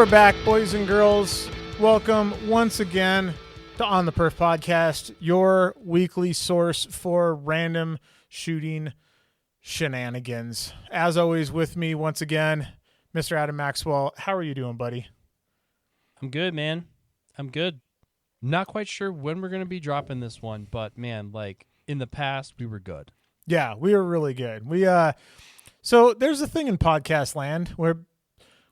We're back, boys and girls. Welcome once again to On the Perf Podcast, your weekly source for random shooting shenanigans. As always, with me once again, Mr. Adam Maxwell. How are you doing, buddy? I'm good, man. I'm good. Not quite sure when we're going to be dropping this one, but man, like in the past, we were good. Yeah, we were really good. So there's a thing in podcast land where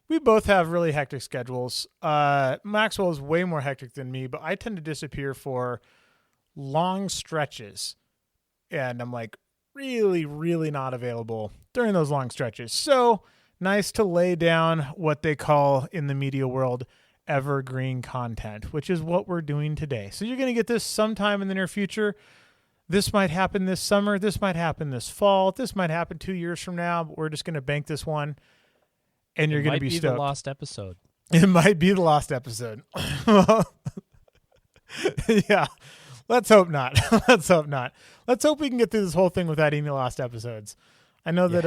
we both have really hectic schedules. Maxwell is way more hectic than me, but I tend to disappear for long stretches. And I'm like really, really not available during those long stretches. So nice to lay down what they call in the media world evergreen content, which is what we're doing today. So you're going to get this sometime in the near future. This might happen this summer. This might happen this fall. This might happen 2 years from now, but we're just going to bank this one. And you're going to be stoked. It might be the lost episode. It might be the lost episode. Yeah. Let's hope not. Let's hope not. Let's hope we can get through this whole thing without any lost episodes. I know that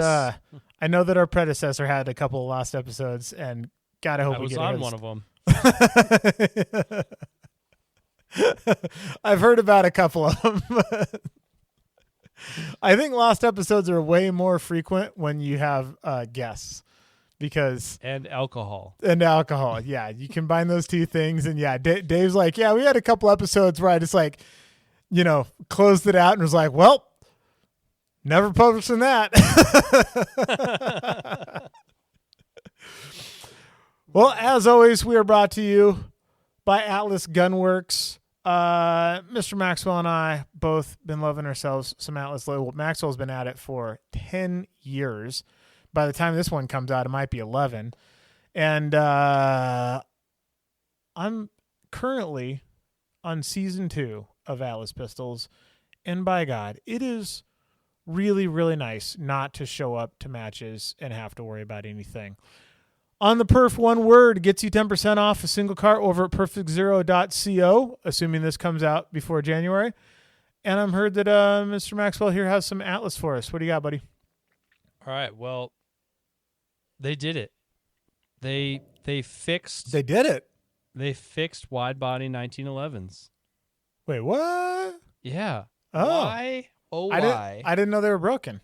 our predecessor had a couple of lost episodes, and gotta hope we get on one of them. I've heard about a couple of them. I think lost episodes are way more frequent when you have guests. And alcohol. Yeah, you combine those two things, and yeah, Dave's like, yeah, we had a couple episodes where I just like, closed it out and was like, well, never publishing that. Well, as always, we are brought to you by Atlas Gunworks. Mr. Maxwell and I both been loving ourselves some Atlas. Well, Maxwell's been at it for 10 years. By the time this one comes out, it might be 11. And I'm currently on season 2 of Atlas Pistols. And by God, it is really, really nice not to show up to matches and have to worry about anything. On the Perf, one word gets you 10% off a single cart over at perfectzero.co, assuming this comes out before January. And I'm heard that Mr. Maxwell here has some Atlas for us. What do you got, buddy? All right. Well, they did it. They fixed. They did it. They fixed wide body 1911s. Wait, what? Yeah. Oh. Why? Oh, why? I didn't know they were broken.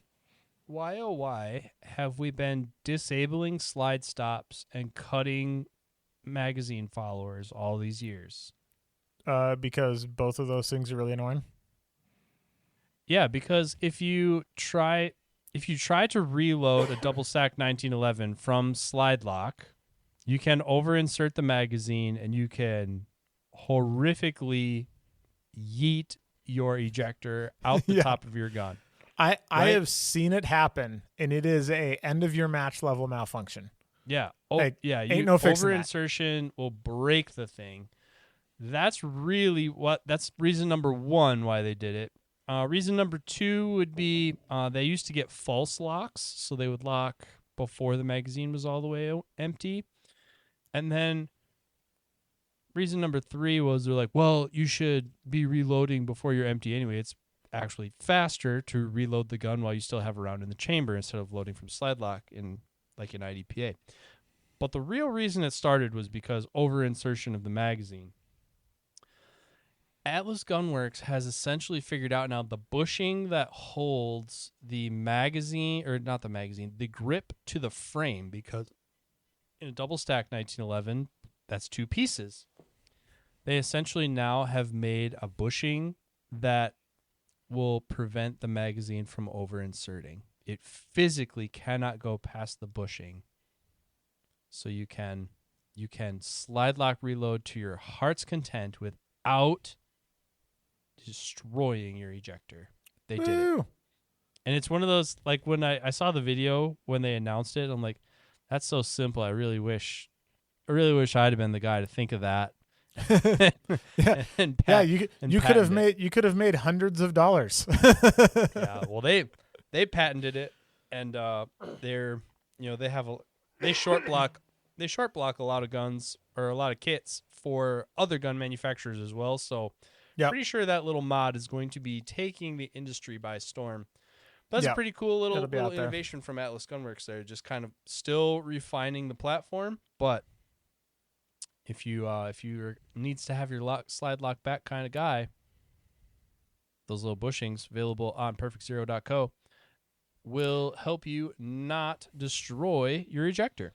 Why, oh, why have we been disabling slide stops and cutting magazine followers all these years? Because both of those things are really annoying. Yeah, because if you try to reload a double stack 1911 from slide lock, you can over-insert the magazine and you can horrifically yeet your ejector out the top of your gun. I have seen it happen, and it is a end of your match level malfunction. Yeah. Oh, like, yeah. Ain't no fixing that. Over-insertion will break the thing. That's reason number one why they did it. Reason number 2 would be they used to get false locks, so they would lock before the magazine was all the way empty. And then reason number 3 was they're like, well, you should be reloading before you're empty anyway. It's actually faster to reload the gun while you still have a round in the chamber instead of loading from slide lock in like an IDPA. But the real reason it started was because over-insertion of the magazine. Atlas Gunworks has essentially figured out now the bushing that holds the magazine, or not the magazine, the grip to the frame, because in a double stack 1911, that's 2 pieces. They essentially now have made a bushing that will prevent the magazine from over-inserting. It physically cannot go past the bushing. So you can slide lock reload to your heart's content without destroying your ejector. They did it. And it's one of those, like when I saw the video when they announced it, I'm like, that's so simple. I really wish I'd have been the guy to think of that. You could have made hundreds of dollars. Yeah, well they patented it, and they short block a lot of guns or a lot of kits for other gun manufacturers as well. So pretty sure that little mod is going to be taking the industry by storm. But that's a pretty cool little innovation from Atlas Gunworks there, just kind of still refining the platform, but if you needs to have your slide lock back kind of guy, those little bushings available on perfectzero.co will help you not destroy your ejector.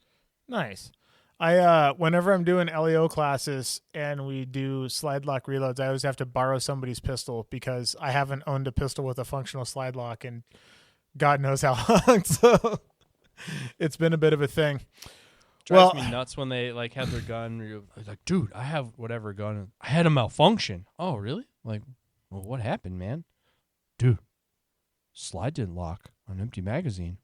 Nice. I whenever I'm doing LEO classes and we do slide lock reloads, I always have to borrow somebody's pistol because I haven't owned a pistol with a functional slide lock in God knows how long. So it's been a bit of a thing. Drives me nuts when they like have their gun. You're like, dude, I have whatever gun. I had a malfunction. Oh, really? Like, well, what happened, man? Dude, slide didn't lock on empty magazine.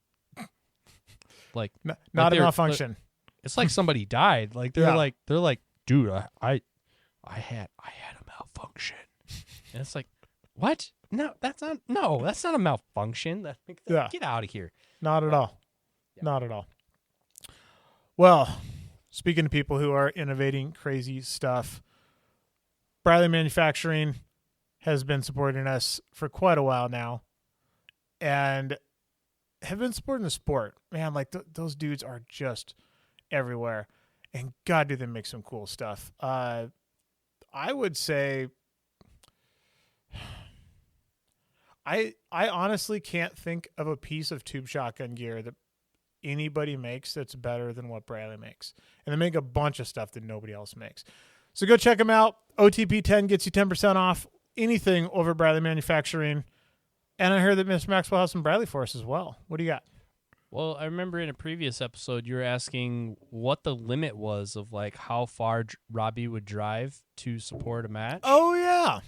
Like, not a malfunction. It's like somebody died. Like they're like, dude, I had a malfunction. And it's like, what? No, that's not a malfunction. Get out of here. Not at all. Yeah. Not at all. Well, speaking of people who are innovating crazy stuff, Briley Manufacturing has been supporting us for quite a while now and have been supporting the sport. Man, like those dudes are just everywhere. And God, do they make some cool stuff. I would say I honestly can't think of a piece of tube shotgun gear that anybody makes that's better than what Briley makes. And they make a bunch of stuff that nobody else makes. So go check them out. OTP 10 gets you 10% off anything over Briley Manufacturing. And I heard that Miss Maxwell has some Briley for us as well. What do you got? Well, I remember in a previous episode you were asking what the limit was of like how far Robbie would drive to support a match. Oh, yeah.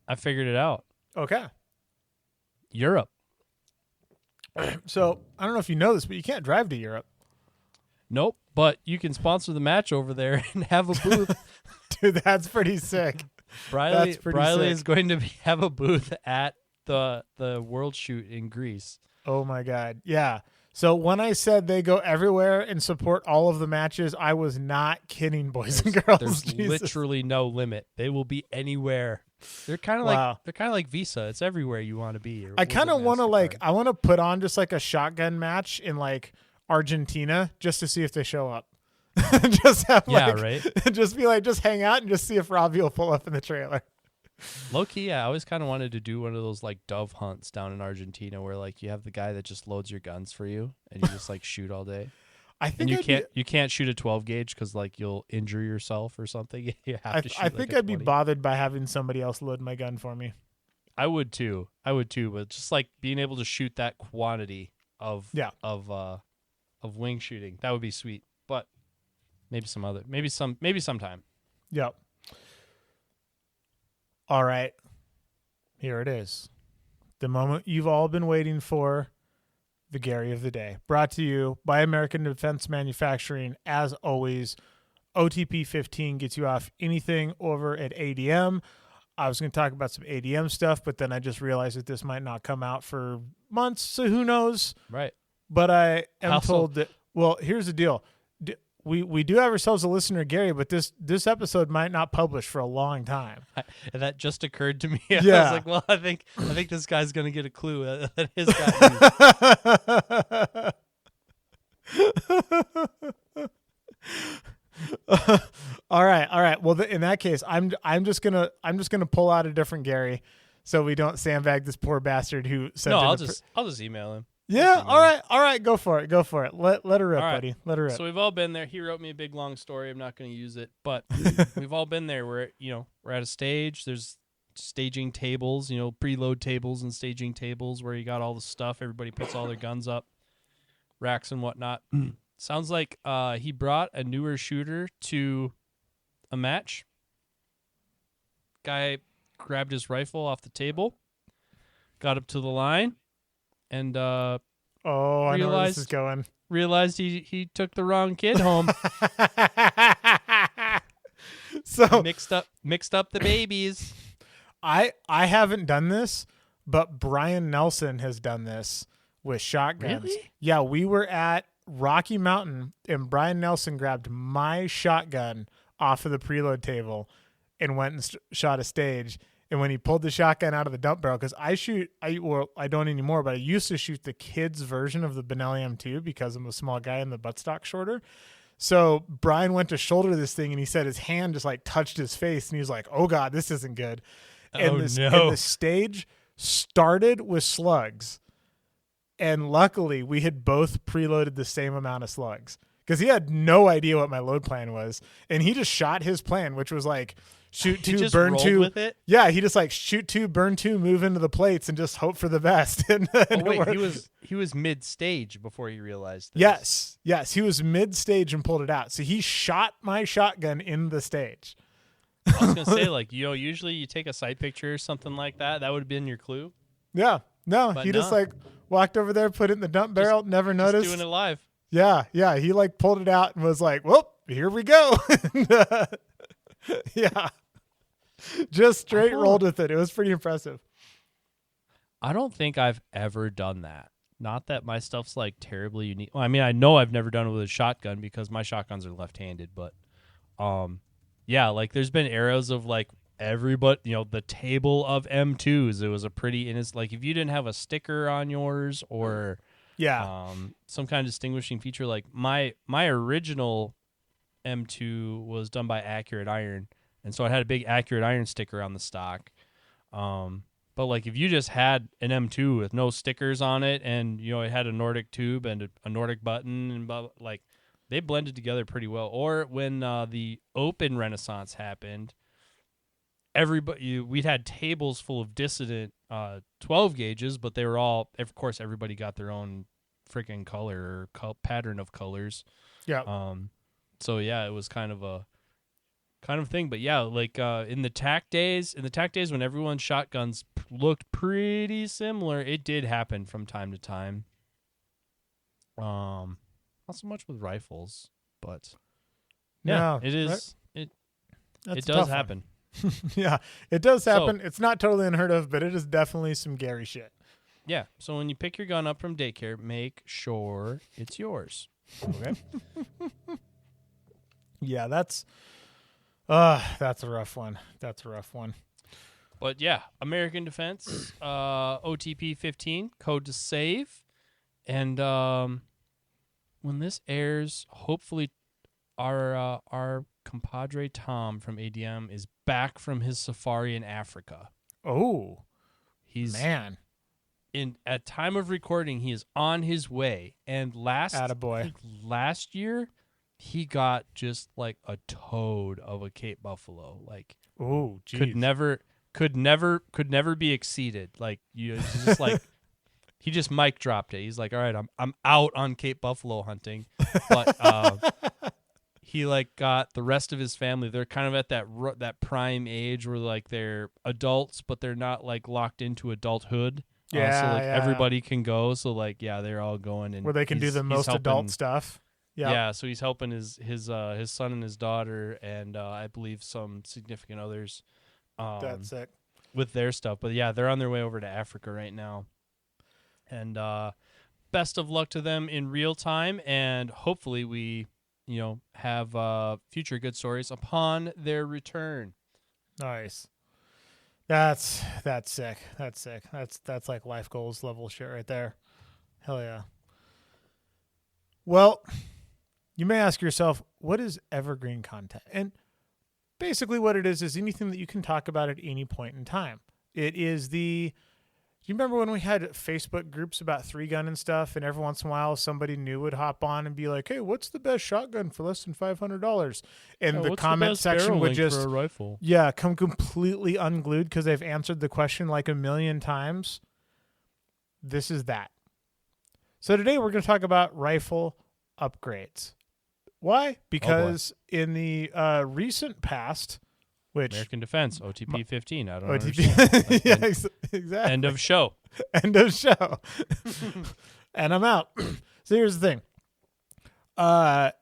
I figured it out. Okay. Europe. So, I don't know if you know this, but you can't drive to Europe. Nope, but you can sponsor the match over there and have a booth. Dude, that's pretty sick. Briley is going to have a booth at the World Shoot in Greece. Oh, my God. Yeah. So when I said they go everywhere and support all of the matches, I was not kidding, boys and girls. There's literally no limit. They will be anywhere. They're kind of like Visa. It's everywhere you want to be. I kind of want to I want to put on just like a shotgun match in like Argentina just to see if they show up. Just have right. Just be like, just hang out and just see if Robbie will pull up in the trailer. Low key, I always kind of wanted to do one of those like dove hunts down in Argentina where like you have the guy that just loads your guns for you and you just like shoot all day. I think you can't shoot a 12 gauge because like you'll injure yourself or something. You have to shoot. I think I'd be bothered by having somebody else load my gun for me. I would too. But just like being able to shoot that quantity of wing shooting, that would be sweet. But maybe sometime. Yep. All right. Here it is. The moment you've all been waiting for. The Gary of the Day, brought to you by American Defense Manufacturing. As always, OTP 15 gets you off anything over at ADM. I was going to talk about some ADM stuff, but then I just realized that this might not come out for months, so who knows? Right. But I am told that, well, here's the deal. We do have ourselves a listener, Gary, but this episode might not publish for a long time. And that just occurred to me. Yeah. I was like, well, I think this guy's going to get a clue that his guy. All right. Well, in that case, I'm just gonna pull out a different Gary, so we don't sandbag this poor bastard who sent. No, I'll just email him. Yeah, all right, go for it. Let her rip, buddy. Let her rip. So we've all been there. He wrote me a big long story. I'm not going to use it, but we've all been there. We're at a stage. There's staging tables, preload tables and staging tables where you got all the stuff. Everybody puts all their guns up, racks and whatnot. Sounds like he brought a newer shooter to a match. Guy grabbed his rifle off the table, got up to the line. And I know where this is going. Realized he took the wrong kid home. So mixed up the babies. I haven't done this, but Brian Nelson has done this with shotguns. Really? Yeah, we were at Rocky Mountain and Brian Nelson grabbed my shotgun off of the preload table and went and shot a stage. And when he pulled the shotgun out of the dump barrel, because I don't anymore, but I used to shoot the kids' version of the Benelli M2 because I'm a small guy and the buttstock's shorter. So Brian went to shoulder this thing, and he said his hand just like touched his face, and he was like, "Oh God, this isn't good." And no. the stage started with slugs, and luckily we had both preloaded the same amount of slugs because he had no idea what my load plan was, and he just shot his plan, which was like shoot He 2, just burn rolled 2. with it? Yeah, he just like shoot 2, burn 2, move into the plates, and just hope for the best. And Oh it wait, worked. he was mid stage before he realized this. Yes, he was mid stage and pulled it out. So he shot my shotgun in the stage. I was gonna say, like, usually you take a side picture or something like that. That would have been your clue. Yeah, no, But he just no. like walked over there, put it in the dump barrel, never Just noticed. doing it live. Yeah, he like pulled it out and was like, "Well, here we go." Yeah, just straight don't- rolled with it. It was pretty impressive. I don't think I've ever done that. Not that my stuff's like terribly unique. Well, I mean, I know I've never done it with a shotgun because my shotguns are left-handed, but yeah, like there's been arrows of like everybody, the table of M2s. It was a pretty and it's like if you didn't have a sticker on yours or Yeah, some kind of distinguishing feature, like my original M2 was done by Accurate Iron, and so it had a big Accurate Iron sticker on the stock. But like if you just had an M2 with no stickers on it, and it had a Nordic tube and a Nordic button, and like they blended together pretty well. Or when the Open Renaissance happened, we'd had tables full of Dissident 12 gauges, but they were all, of course, everybody got their own freaking color or pattern of colors. yeah. So yeah, it was kind of a thing. But yeah, like in the TAC days when everyone's shotguns looked pretty similar, it did happen from time to time. Not so much with rifles, but yeah, No, it is. That's It a does tough one. happen. Yeah, it does So- happen. It's not totally unheard of, but it is definitely some Gary shit. Yeah. So when you pick your gun up from daycare, make sure it's yours. Okay. Yeah, that's a rough one. That's a rough one. But yeah, American Defense, OTP 15, code to save. And when this airs, hopefully our compadre Tom from ADM is back from his safari in Africa. Oh, He's man. at time of recording, he is on his way. And I Attaboy. think last year, he got just like a toad of a Cape Buffalo. Like Oh, geez. could never be exceeded. Like it's just like he just mic dropped it. He's like, all right, I'm out on Cape Buffalo hunting, but he like got the rest of his family. They're kind of at that prime age where like they're adults, but they're not like locked into adultson. Yeah, so like yeah. everybody can go. So like yeah, they're all going and Where they can do he's- the he's most helping- adult stuff. Yep. Yeah, so he's helping his son and his daughter, and I believe some significant others That's sick. with their stuff. But yeah, they're on their way over to Africa right now. And best of luck to them in real time, and hopefully we, have future good stories upon their return. Nice. That's sick. That's sick. That's like life goals level shit right there. Hell yeah. Well, you may ask yourself, what is evergreen content? And basically what it is anything that you can talk about at any point in time. It is do you remember when we had Facebook groups about 3-gun and stuff, and every once in a while somebody new would hop on and be like, hey, what's the best shotgun for less than $500? And the comment section would just for a rifle? come completely unglued because they've answered the question like a million times. This is that. So today we're going to talk about rifle upgrades. Why? Because in the recent past, which American Defense OTP 15. I don't understand. OTP, yeah, exactly. End of show. End of show. And I'm out. So here's the thing. I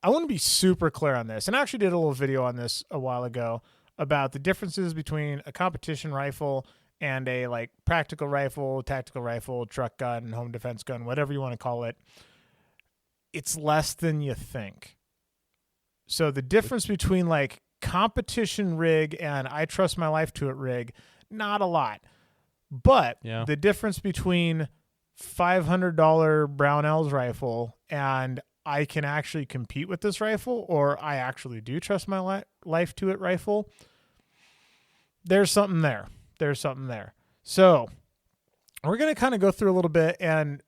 want to be super clear on this. And I actually did a little video on this a while ago about the differences between a competition rifle and a like practical rifle, tactical rifle, truck gun, home defense gun, whatever you want to call it. It's less than you think. So the difference between like competition rig and I trust my life to it rig, not a lot. But the difference between $500 Brownells rifle and I can actually compete with this rifle, or I actually do trust my life to it rifle, there's something there. There's something there. So we're going to kind of go through a little bit, and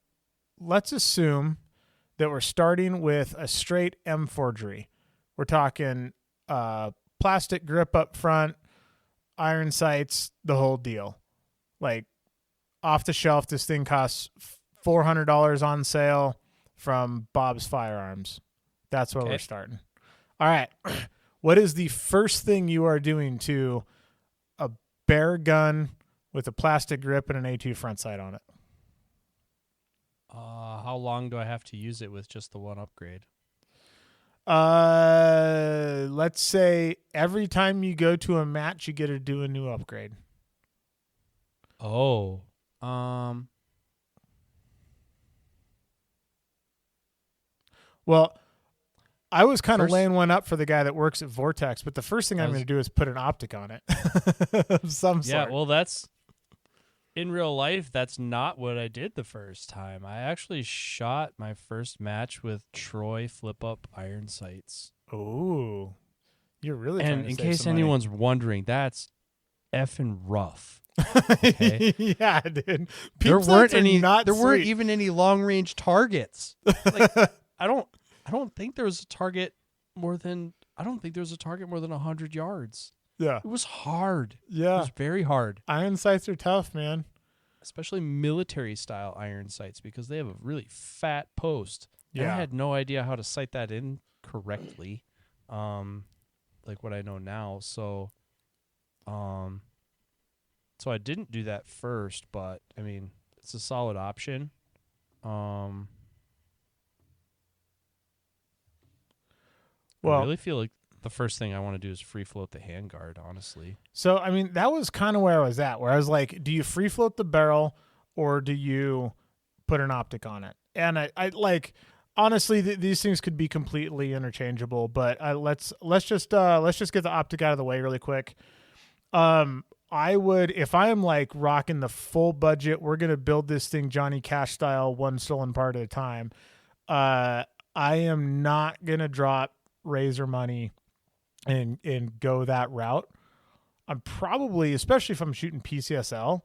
let's assume that we're starting with a straight M forgery. We're talking plastic grip up front, iron sights, the whole deal. Like off the shelf, this thing costs $400 on sale from Bob's Firearms. That's where we're starting. All right. What is the first thing you are doing to a bare gun with a plastic grip and an A2 front sight on it? How long do I have to use it with just the one upgrade? Let's say every time you go to a match, you get to do a new upgrade. Oh. Well, I was kind of laying one up for the guy that works at Vortex, but the first thing I'm going to do is put an optic on it of some sort. Yeah, well, that's in real life. That's not what I did the first time. I actually shot my first match with Troy flip-up iron sights. Oh, you're really. And in case anyone's wondering, that's effing rough. Okay? Yeah, dude. There weren't sweet. even any long-range targets. Like, I don't think there was a target more than 100 yards. Yeah. It was hard. Yeah. It was very hard. Iron sights are tough, man. Especially military style iron sights because they have a really fat post. Yeah. And I had no idea how to sight that in correctly. Like what I know now. So I didn't do that first, but I mean, it's a solid option. Well, I really feel like the first thing I want to do is free float the handguard, honestly. So, I mean, that was kind of where I was at, where I was like, do you free float the barrel or do you put an optic on it? And I like, honestly, these things could be completely interchangeable, but let's just get the optic out of the way really quick. I would, if I am like rocking the full budget, we're going to build this thing Johnny Cash style, one stolen part at a time. I am not going to drop razor money and go that route. I'm probably, especially if I'm shooting PCSL,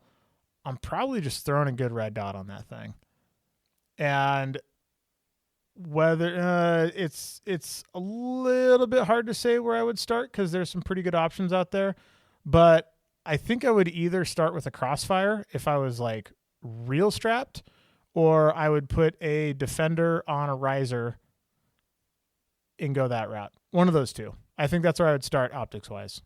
I'm probably just throwing a good red dot on that thing. And whether it's a little bit hard to say where I would start because there's some pretty good options out there, but I think I would either start with a Crossfire if I was like real strapped, or I would put a Defender on a riser and go that route. One of those two. I think that's where I would start optics wise.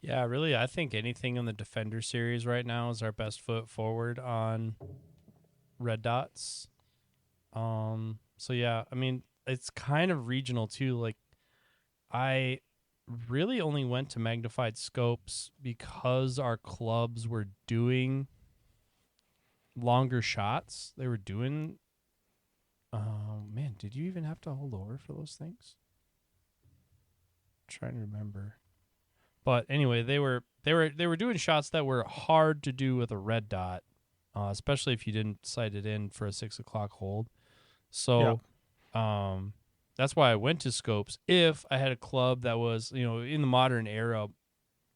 Yeah, really, I think anything in the Defender series right now is our best foot forward on red dots. So yeah, I mean, it's kind of regional too. Like, I really only went to magnified scopes because our clubs were doing longer shots. They were doing. Man, did you even have to hold over for those things? I'm trying to remember. But anyway, they were doing shots that were hard to do with a red dot, especially if you didn't sight it in for a 6 o'clock hold. So, that's why I went to scopes. If I had a club that was, in the modern era,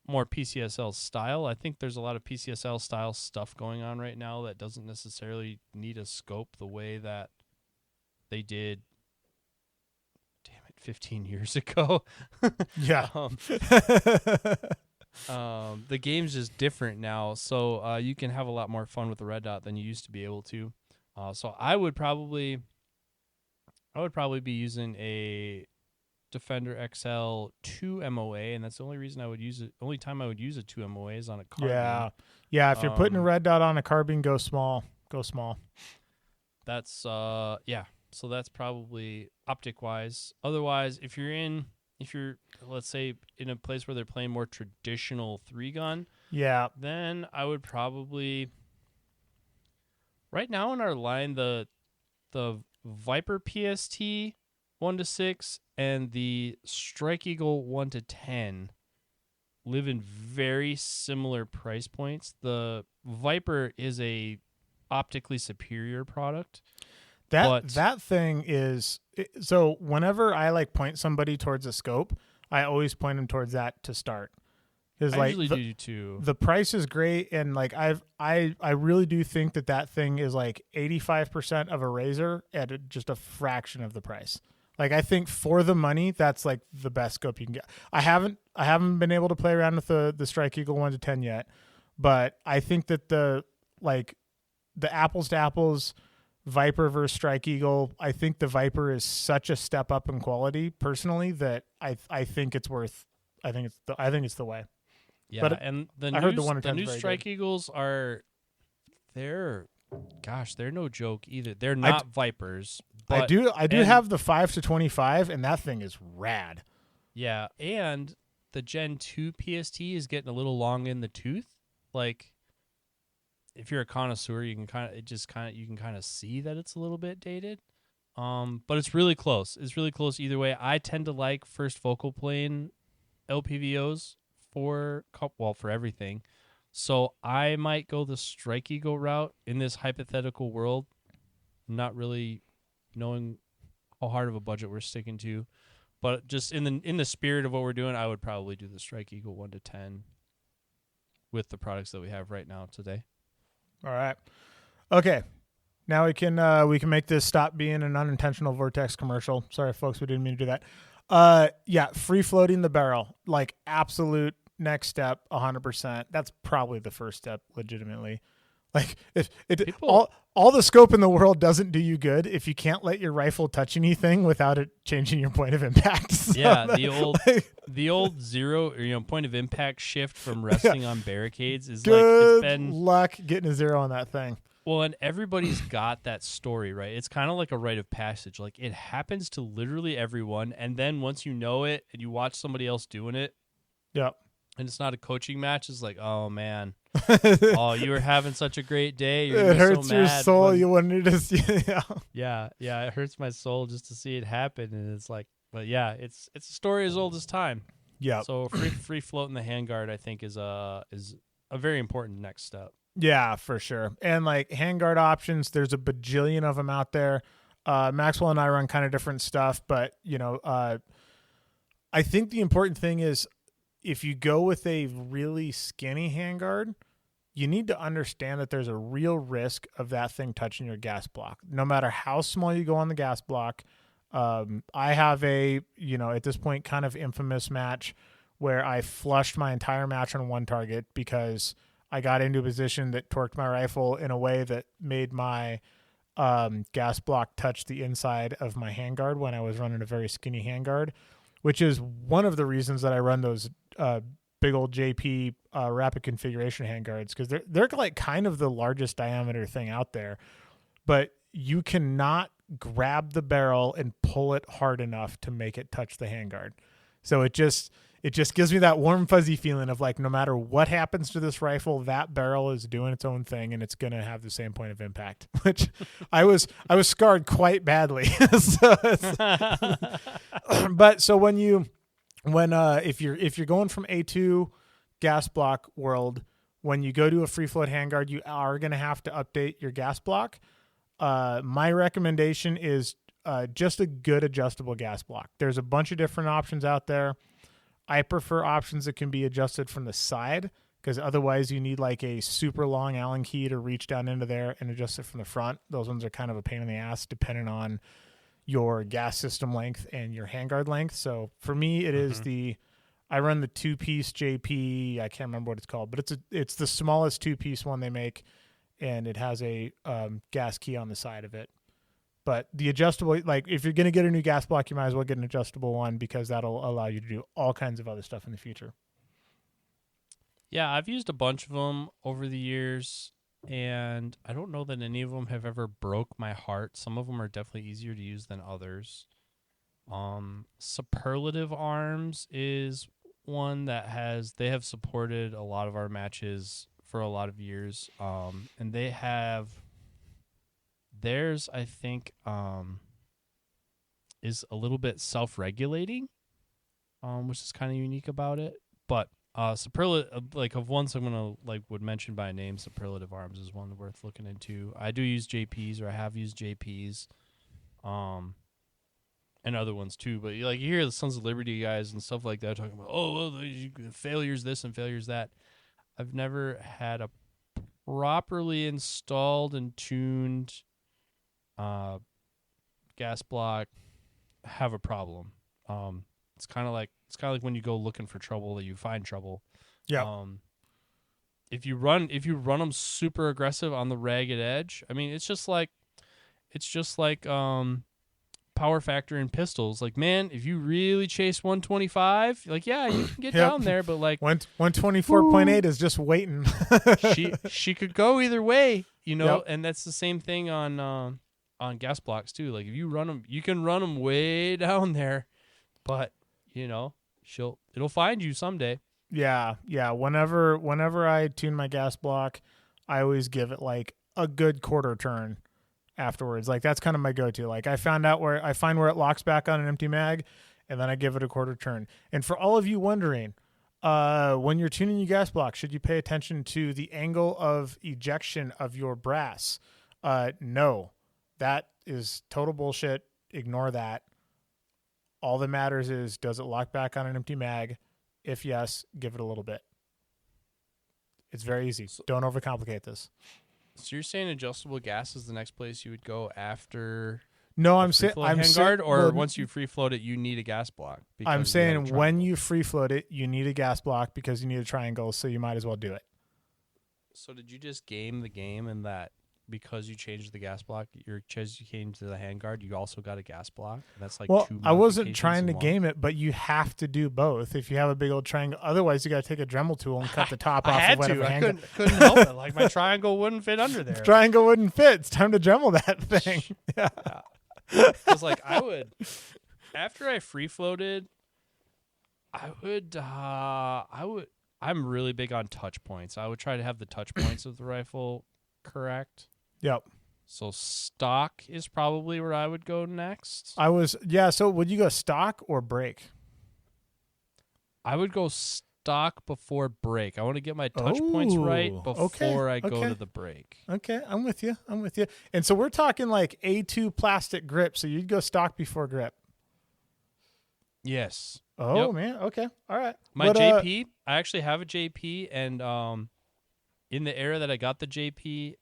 more PCSL style, I think there's a lot of PCSL style stuff going on right now that doesn't necessarily need a scope the way that they did. 15 years ago. Yeah. The game's just different now, so you can have a lot more fun with the red dot than you used to be able to. So I would probably be using a Defender XL 2 MOA, and that's the only reason I would use it. Only time I would use a 2 MOA is on a carbine. Yeah. If you're putting a red dot on a carbine, go small. That's So that's probably optic wise. Otherwise, if you're let's say in a place where they're playing more traditional 3-gun, then I would probably right now in our line the Viper PST 1-6 and the Strike Eagle 1-10 live in very similar price points. The Viper is a optically superior product. But That thing is so. Whenever I like point somebody towards a scope, I always point them towards that to start. Because I like usually do too. the price is great, and like I really do think that thing is like 85% of a razor at just a fraction of the price. Like I think for the money, that's like the best scope you can get. I haven't been able to play around with the Strike Eagle 1-10 yet, but I think that the apples to apples Viper versus Strike Eagle, I think the Viper is such a step up in quality personally that I think it's worth. I think it's the way. Yeah, But and the I heard the new 1-10 's new very Strike good. Eagles are they're they're no joke either. They're not Vipers, but I do and- have the 5-25, and that thing is rad. yeah, and the Gen 2 PST is getting a little long in the tooth. Like if you're a connoisseur, you can you can kind of see that it's a little bit dated. But it's really close. It's really close either way. I tend to like first focal plane LPVOs for everything. So I might go the Strike Eagle route in this hypothetical world, not really knowing how hard of a budget we're sticking to. But just in the spirit of what we're doing, I would probably do the Strike Eagle 1-10 with the products that we have right now today. All right. Okay. Now we can make this stop being an unintentional Vortex commercial. Sorry, folks, we didn't mean to do that. Yeah, free floating the barrel, like absolute next step, 100%. That's probably the first step, legitimately. Like if all the scope in the world doesn't do you good if you can't let your rifle touch anything without it changing your point of impact. So yeah, the old zero, point of impact shift from resting on barricades is good it's been luck getting a zero on that thing. well, and everybody's got that story, right? It's kind of like a rite of passage. Like it happens to literally everyone, and then once you know it and you watch somebody else doing it, Yep. and it's not a coaching match, it's like, oh man, oh you were having such a great day. You're gonna It be hurts so your mad soul. when- You wanted to see. Yeah. Yeah, it hurts my soul just to see it happen, and it's like, but yeah, it's a story as old as time. Yep. So free float in the handguard, I think, is a very important next step. Yeah, for sure. And like handguard options, there's a bajillion of them out there. Maxwell and I run kind of different stuff, but I think the important thing is if you go with a really skinny handguard, you need to understand that there's a real risk of that thing touching your gas block. No matter how small you go on the gas block, I have at this point kind of infamous match where I flushed my entire match on one target because I got into a position that torqued my rifle in a way that made my gas block touch the inside of my handguard when I was running a very skinny handguard, which is one of the reasons that I run those big old JP rapid configuration handguards, because they're like kind of the largest diameter thing out there, but you cannot grab the barrel and pull it hard enough to make it touch the handguard. So it just gives me that warm fuzzy feeling of like no matter what happens to this rifle, that barrel is doing its own thing and it's going to have the same point of impact, which I was scarred quite badly. But so if you're going from A2 gas block world, when you go to a free float handguard, you are going to have to update your gas block. My recommendation is just a good adjustable gas block. There's a bunch of different options out there. I prefer options that can be adjusted from the side, because otherwise you need like a super long Allen key to reach down into there and adjust it from the front. Those ones are kind of a pain in the ass depending on your gas system length and your handguard length. So for me, it is I run the 2-piece JP. I can't remember what it's called, but it's the smallest 2-piece one they make, and it has a gas key on the side of it. But the adjustable, like if you're going to get a new gas block, you might as well get an adjustable one, because that'll allow you to do all kinds of other stuff in the future. Yeah, I've used a bunch of them over the years, and I don't know that any of them have ever broke my heart. Some of them are definitely easier to use than others. Superlative Arms is one that they have supported a lot of our matches for a lot of years, and they have theirs, I think, is a little bit self-regulating, which is kind of unique about it. But like of ones I'm gonna would mention by name, Superlative Arms is one worth looking into. I do use JPs, or I have used JPs, and other ones too. But you hear the Sons of Liberty guys and stuff like that talking about, failures this and failures that. I've never had a properly installed and tuned gas block have a problem. It's kind of like when you go looking for trouble that you find trouble. Yeah. If you run them super aggressive on the ragged edge, I mean, it's just like power factor in pistols. Like, man, if you really chase 125, you can get down there, but 124.8 is just waiting. she could go either way, Yep. and that's the same thing on gas blocks too. Like, if you run them, you can run them way down there, but it'll find you someday. Yeah. Whenever I tune my gas block, I always give it a good quarter turn afterwards. That's kind of my go-to. I find where it locks back on an empty mag, and then I give it a quarter turn. And for all of you wondering, when you're tuning your gas block, should you pay attention to the angle of ejection of your brass? No, that is total bullshit. Ignore that. All that matters is, does it lock back on an empty mag? If yes, give it a little bit. It's very easy. Don't overcomplicate this. So you're saying adjustable gas is the next place you would go after? No, I'm saying handguard, or once you free float it, you need a gas block. I'm saying when you free float it, you need a gas block because you need a triangle, so you might as well do it. So did you just game the game in that because you changed the gas block, you came to the handguard, you also got a gas block? That's two I wasn't trying to game it, but you have to do both if you have a big old triangle. Otherwise, you got to take a Dremel tool and cut the top off of whatever handguard. I couldn't help it. My triangle wouldn't fit under there. Triangle wouldn't fit. It's time to Dremel that thing. Yeah. Because I would, after I free floated, I'm really big on touch points. I would try to have the touch points of the rifle correct. Yep. So stock is probably where I would go next. So would you go stock or break? I would go stock before break. I want to get my touch points right before I go to the break. Okay, I'm with you. And so we're talking A2 plastic grip. So you'd go stock before grip. Yes. Oh, yep. Man. Okay. All right. JP, I actually have a JP, and in the era that I got the JP,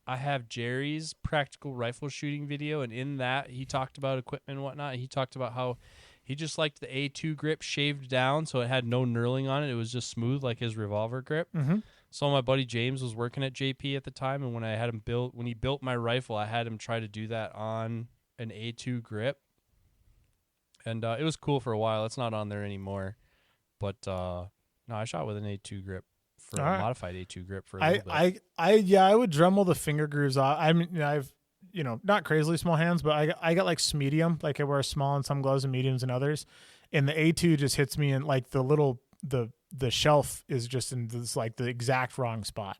I have Jerry's practical rifle shooting video, and in that he talked about equipment and whatnot. He talked about how he just liked the A2 grip shaved down, so it had no knurling on it. It was just smooth like his revolver grip. Mm-hmm. So my buddy James was working at JP at the time, and when he built my rifle, I had him try to do that on an A2 grip, and it was cool for a while. It's not on there anymore, but no, I shot with an A2 grip. For a modified A2 grip for a little bit. I would Dremel the finger grooves off. I've not crazily small hands, but I got medium. I wear small in some gloves and mediums in others. And the A2 just hits me in the shelf is just in this the exact wrong spot.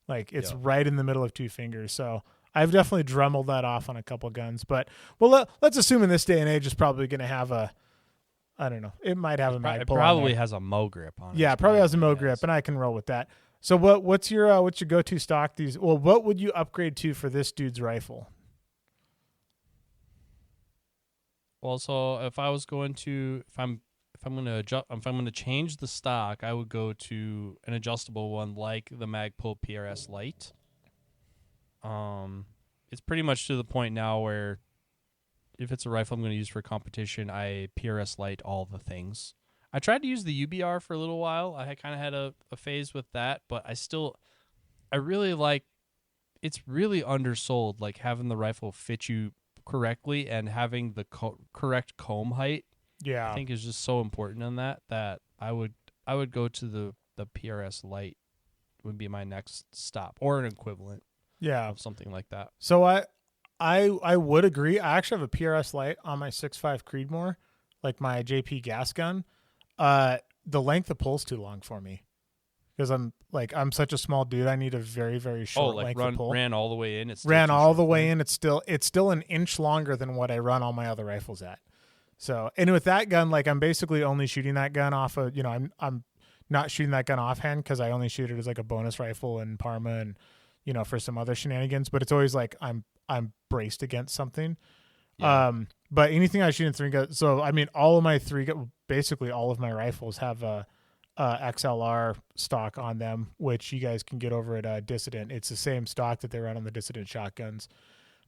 It's right in the middle of two fingers. So I've definitely Dremeled that off on a couple guns. But let's assume in this day and age it's probably going to have I don't know. It might have a mag pull. It probably has a Mo grip on it. Yeah, it probably has a Mo grip, and I can roll with that. So what's your go-to stock? What would you upgrade to for this dude's rifle? Well, so if I'm going to change the stock, I would go to an adjustable one like the Magpul PRS Lite. It's pretty much to the point now where if it's a rifle I'm going to use for competition, I PRS Lite all the things. I tried to use the UBR for a little while. I kind of had a phase with that, but I really like, it's really undersold, having the rifle fit you correctly and having the correct comb height. Yeah. I think is just so important in that I would go to the PRS Lite would be my next stop, or an equivalent. Yeah. Of something like that. So I would agree. I actually have a PRS Lite on my 6.5 Creedmoor, my JP gas gun. The length of pull's too long for me because I'm such a small dude. I need a very, very short length of pull. Ran all the way in. Ran all the way in. It's still an inch longer than what I run all my other rifles at. So, and with that gun, like I'm basically only shooting that gun off of, I'm not shooting that gun offhand because I only shoot it as like a bonus rifle in Parma and, for some other shenanigans. But it's always like I'm braced against something. Yeah. But anything I shoot in three gun, so I mean, all of my basically all of my rifles have a XLR stock on them, which you guys can get over at Dissident. It's the same stock that they run on the Dissident shotguns.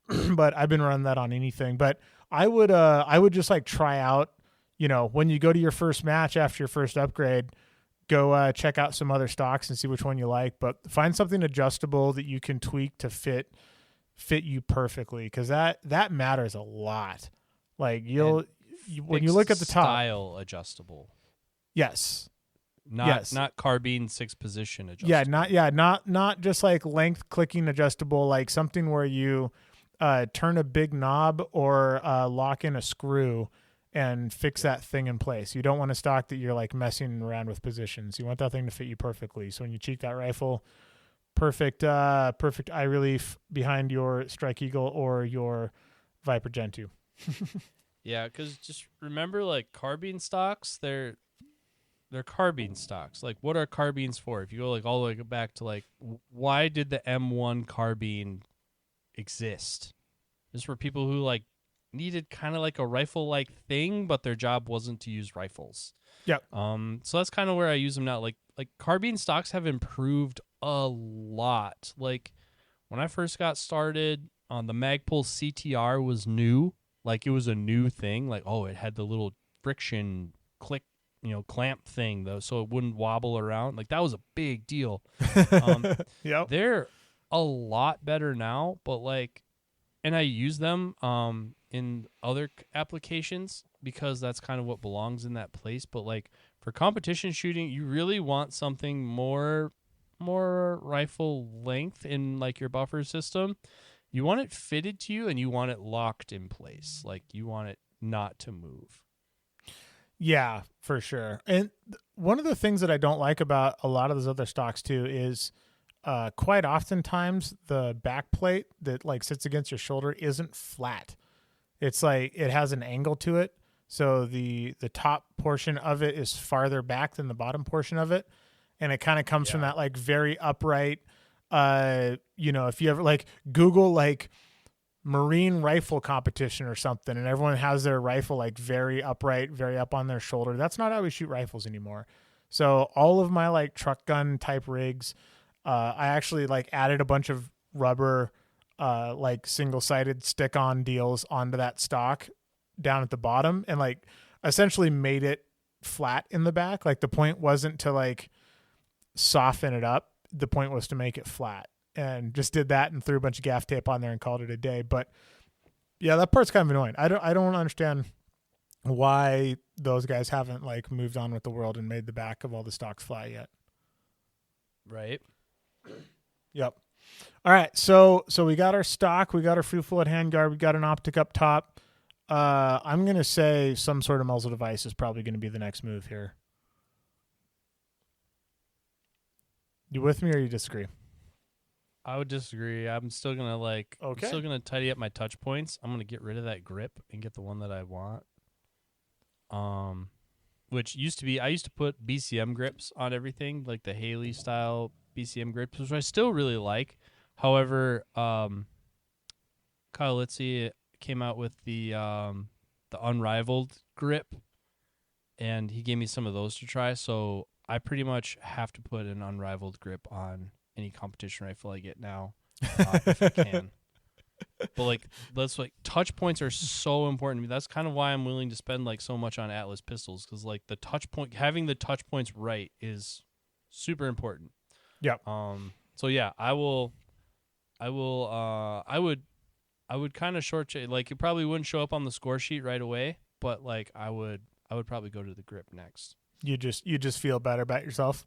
But I've been running that on anything. But I would just like try out, when you go to your first match after your first upgrade, go check out some other stocks and see which one you like. But find something adjustable that you can tweak to fit you perfectly, because that matters a lot. Like when you look at the top, style adjustable. Yes. Not carbine 6 position adjustable. Not just like length clicking adjustable, like something where you turn a big knob or lock in a screw and fix that thing in place. You don't want a stock that you're like messing around with positions. You want that thing to fit you perfectly. So when you cheek that rifle, perfect eye relief behind your Strike Eagle or your Viper Gen 2. Yeah, because just remember, like, carbine stocks, they're carbine stocks. Like, what are carbines for? If you go like all the way back to like, why did the M1 carbine exist? This were people who like needed kind of like a rifle like thing, but their job wasn't to use rifles. Yep. So that's kind of where I use them now. Like carbine stocks have improved a lot. Like when I first got started, the Magpul CTR was new. Like it was a new thing. Like, oh, it had the little friction click, clamp thing though, so it wouldn't wobble around. Like that was a big deal. Yep. They're a lot better now, but like, and I use them in other applications because that's kind of what belongs in that place. But like for competition shooting, you really want something more rifle length in like your buffer system. You want it fitted to you and you want it locked in place. Like you want it not to move. Yeah, for sure. And one of the things that I don't like about a lot of those other stocks too is quite oftentimes the back plate that like sits against your shoulder isn't flat. It's like it has an angle to it. So the top portion of it is farther back than the bottom portion of it. And it kind of comes from that like very upright, if you ever like Google like Marine rifle competition or something, and everyone has their rifle like very upright, very up on their shoulder. That's not how we shoot rifles anymore. So all of my like truck gun type rigs, I actually like added a bunch of rubber, like single-sided stick-on deals onto that stock down at the bottom, and like essentially made it flat in the back. Like the point wasn't to like soften it up. The point was to make it flat, and just did that and threw a bunch of gaff tape on there and called it a day. But yeah, that part's kind of annoying. I don't understand why those guys haven't like moved on with the world and made the back of all the stocks flat yet. Right. Yep. All right. So we got our stock, we got our free float handguard, we got an optic up top. I'm going to say some sort of muzzle device is probably going to be the next move here. You with me or you disagree? I would disagree. I'm still going to I'm still going to tidy up my touch points. I'm going to get rid of that grip and get the one that I want. Which used to be, I used to put BCM grips on everything, like the Haley style BCM grips, which I still really like. However, Kyle Litzy came out with the Unrivaled grip, and he gave me some of those to try. So I pretty much have to put an Unrivaled grip on any competition rifle I get now, if I can. But like, that's like touch points are so important to me. That's kind of why I'm willing to spend like so much on Atlas pistols, because like the touch point, having the touch points right is super important. Yeah. So yeah, I would kind of like it probably wouldn't show up on the score sheet right away, but like I would probably go to the grip next. You just feel better about yourself.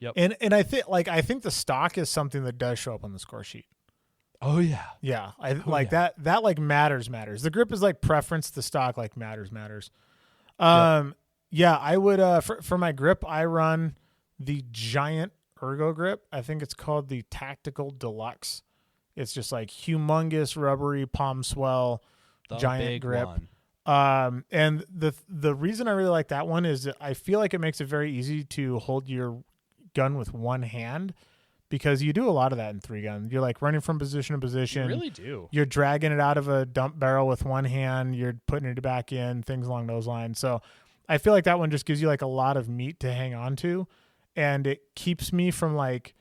Yep. And I think the stock is something that does show up on the score sheet. Oh yeah. Yeah. That like matters. The grip is like preference, the stock like matters. Yep. Yeah, I would for my grip I run the Giant Ergo grip. I think it's called the Tactical Deluxe. It's just like humongous rubbery palm swell The giant big grip. one. And the reason I really like that one is that I feel like it makes it very easy to hold your gun with one hand, because you do a lot of that in 3-gun. You're like running from position to position. You really do. You're dragging it out of a dump barrel with one hand. You're putting it back in, things along those lines. So I feel like that one just gives you like a lot of meat to hang on to, and it keeps me from like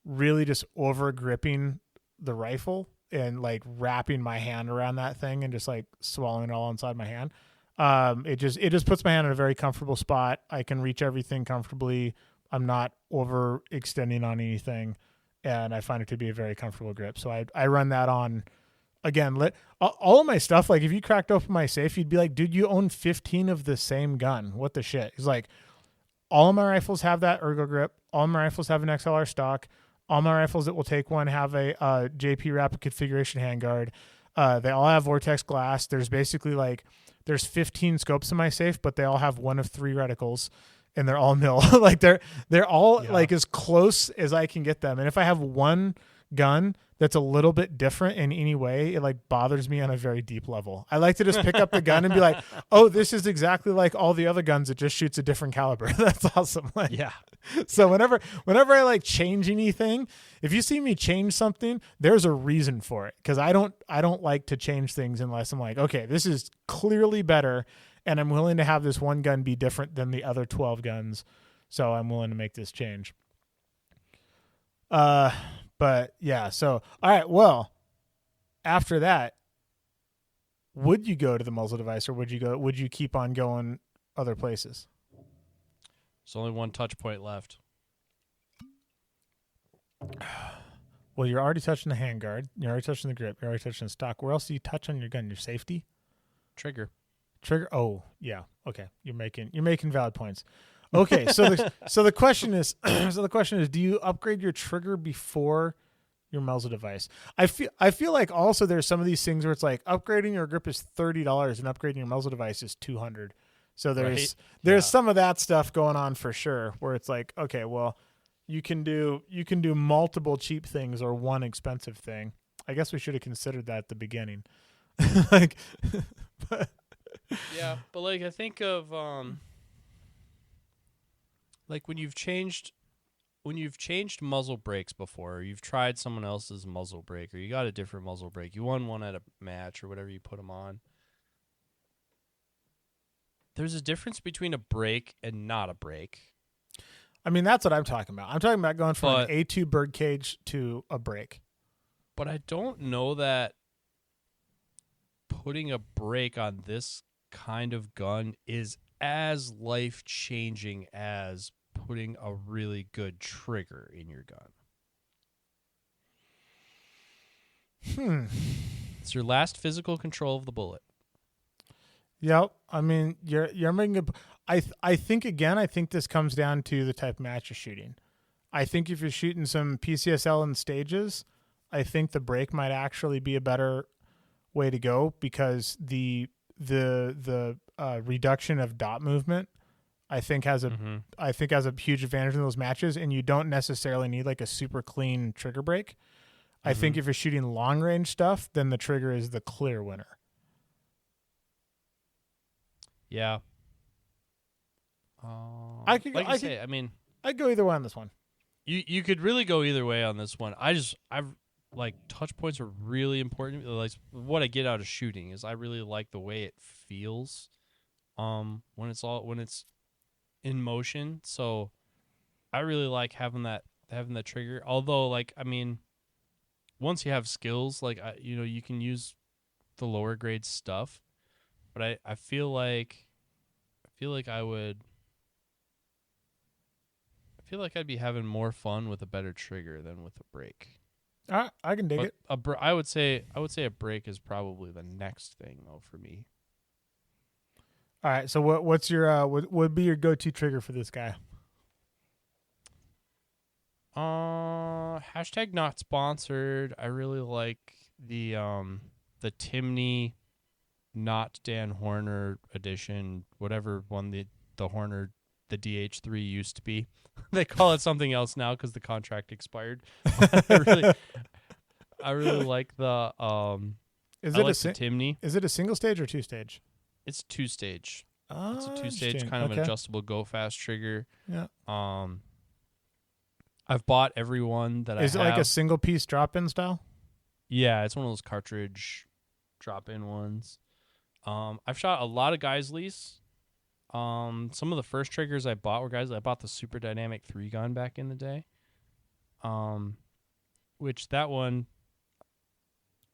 really just over gripping the rifle and like wrapping my hand around that thing and just like swallowing it all inside my hand. It just puts my hand in a very comfortable spot. I can reach everything comfortably. I'm not overextending on anything, and I find it to be a very comfortable grip. So I run that on. Again, all of my stuff, like if you cracked open my safe, you'd be like, dude, you own 15 of the same gun. What the shit? It's like all of my rifles have that ergo grip. All of my rifles have an XLR stock. All my rifles that will take one have a JP Rapid Configuration handguard. They all have Vortex glass. There's basically like, there's 15 scopes in my safe, but they all have one of 3 reticles, and they're all nil. Like they're all like as close as I can get them. And if I have one gun that's a little bit different in any way, it like bothers me on a very deep level. I like to just pick up the gun and be like, oh, this is exactly like all the other guns. It just shoots a different caliber. That's awesome. Like, Yeah. So whenever I like change anything, if you see me change something, there's a reason for it. Cause I don't like to change things unless I'm like, okay, this is clearly better, and I'm willing to have this one gun be different than the other 12 guns. So I'm willing to make this change. But yeah, so, all right, well, after that, would you go to the muzzle device, or would you keep on going other places? There's only one touch point left. Well, you're already touching the handguard. You're already touching the grip. You're already touching the stock. Where else do you touch on your gun? Your safety? Trigger. Oh, yeah. Okay. You're making valid points. Okay, so the question is do you upgrade your trigger before your muzzle device? I feel like also there's some of these things where it's like upgrading your grip is $30 and upgrading your muzzle device is $200. So there's some of that stuff going on for sure, where it's like, okay, well, you can do multiple cheap things or one expensive thing. I guess we should have considered that at the beginning. Like Yeah, but like I think of like when you've changed muzzle brakes before, or you've tried someone else's muzzle brake, or you got a different muzzle brake, you won one at a match or whatever you put them on. There's a difference between a brake and not a brake. I mean, that's what I'm talking about. I'm talking about going from an A2 birdcage to a brake. But I don't know that putting a brake on this kind of gun is as life-changing as putting a really good trigger in your gun. It's your last physical control of the bullet. Yep. I mean, you're making I think this comes down to the type of match you're shooting. I think if you're shooting some PCSL in stages, I think the brake might actually be a better way to go, because the reduction of dot movement I think has a huge advantage in those matches, and you don't necessarily need like a super clean trigger brake. I think if you're shooting long range stuff, then the trigger is the clear winner. Yeah. I'd go either way on this one. You could really go either way on this one. I've like touch points are really important. Like what I get out of shooting is I really like the way it feels when it's in motion. So I really like having that trigger. Although, like, I mean, once you have skills, like you can use the lower grade stuff, but I feel like I'd be having more fun with a better trigger than with a brake. I can dig it. I would say a brake is probably the next thing though for me. All right. So what's your what would be your go-to trigger for this guy? Hashtag not sponsored. I really like the Timney not Dan Horner edition, whatever one the Horner the DH3 used to be. They call it something else now because the contract expired. I really like the the Timney. Is it a single stage or 2 stage? It's 2-stage. Oh, It's a 2-stage interesting. kind of an Okay. adjustable go fast trigger. Yeah. I've bought every one that Is I it have. like a single piece drop in style? Yeah, it's one of those cartridge drop-in ones. I've shot a lot of Geisleys. Some of the first triggers I bought were Geisleys. I bought the Super Dynamic 3-gun back in the day. Which that one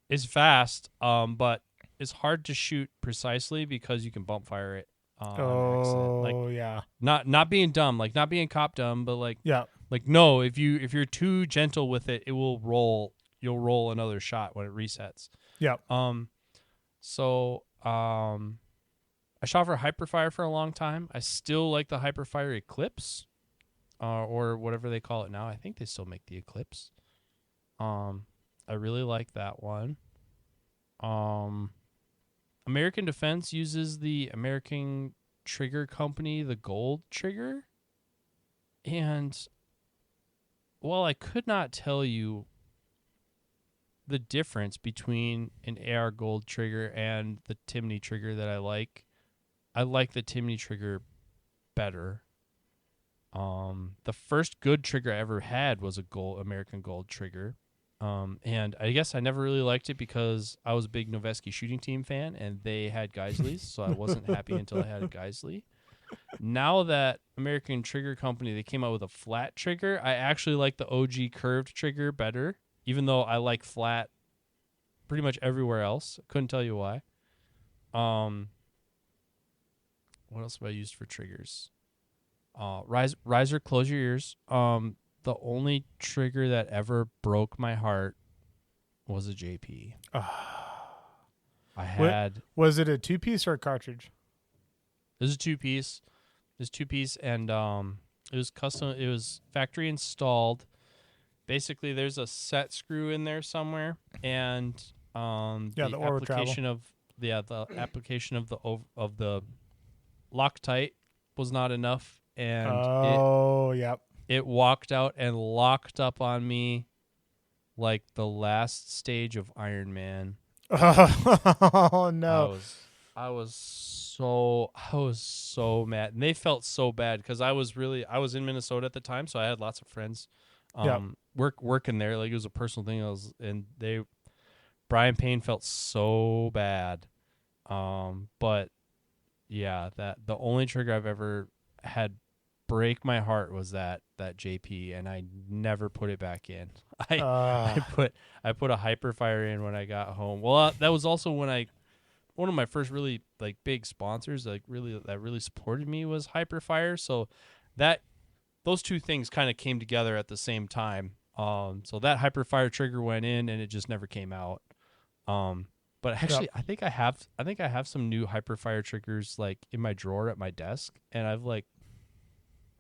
is fast, but it's hard to shoot precisely because you can bump fire it on accident. Like Oh, yeah. not being dumb, like not being cop dumb, but like Yeah. no, if you're too gentle with it, it will roll. You'll roll another shot when it resets. Yeah. So I shot for Hyperfire for a long time. I still like the Hyperfire Eclipse, or whatever they call it now. I think they still make the Eclipse. I really like that one. American Defense uses the American Trigger Company, the Gold Trigger. And while I could not tell you the difference between an AR Gold trigger and the Timney trigger that I like the Timney trigger better. The first good trigger I ever had was a American Gold trigger. And I guess I never really liked it because I was a big Noveske shooting team fan and they had Geisleys, so I wasn't happy until I had a Geisley. Now that American Trigger Company, they came out with a flat trigger, I actually like the OG curved trigger better, even though I like flat pretty much everywhere else. Couldn't tell you why. What else have I used for triggers? Riser, close your ears. The only trigger that ever broke my heart was a JP. I had. Was it a 2-piece or a cartridge? This is a 2-piece. This 2-piece, and it was custom. It was factory installed. Basically, there's a set screw in there somewhere, and the Oro application of the application of the Loctite was not enough, and yep. it walked out and locked up on me like the last stage of Iron Man. Oh no! I was so mad, and they felt so bad because I was in Minnesota at the time, so I had lots of friends working there. Like it was a personal thing. Brian Payne felt so bad. But yeah, that the only trigger I've ever had break my heart was that JP, and I never put it back in. I put a Hyperfire in when I got home. Well, that was also when one of my first really like big sponsors that really supported me was Hyperfire. So those two things kind of came together at the same time. So that Hyperfire trigger went in and it just never came out. But actually, I think I have some new Hyperfire triggers like in my drawer at my desk, and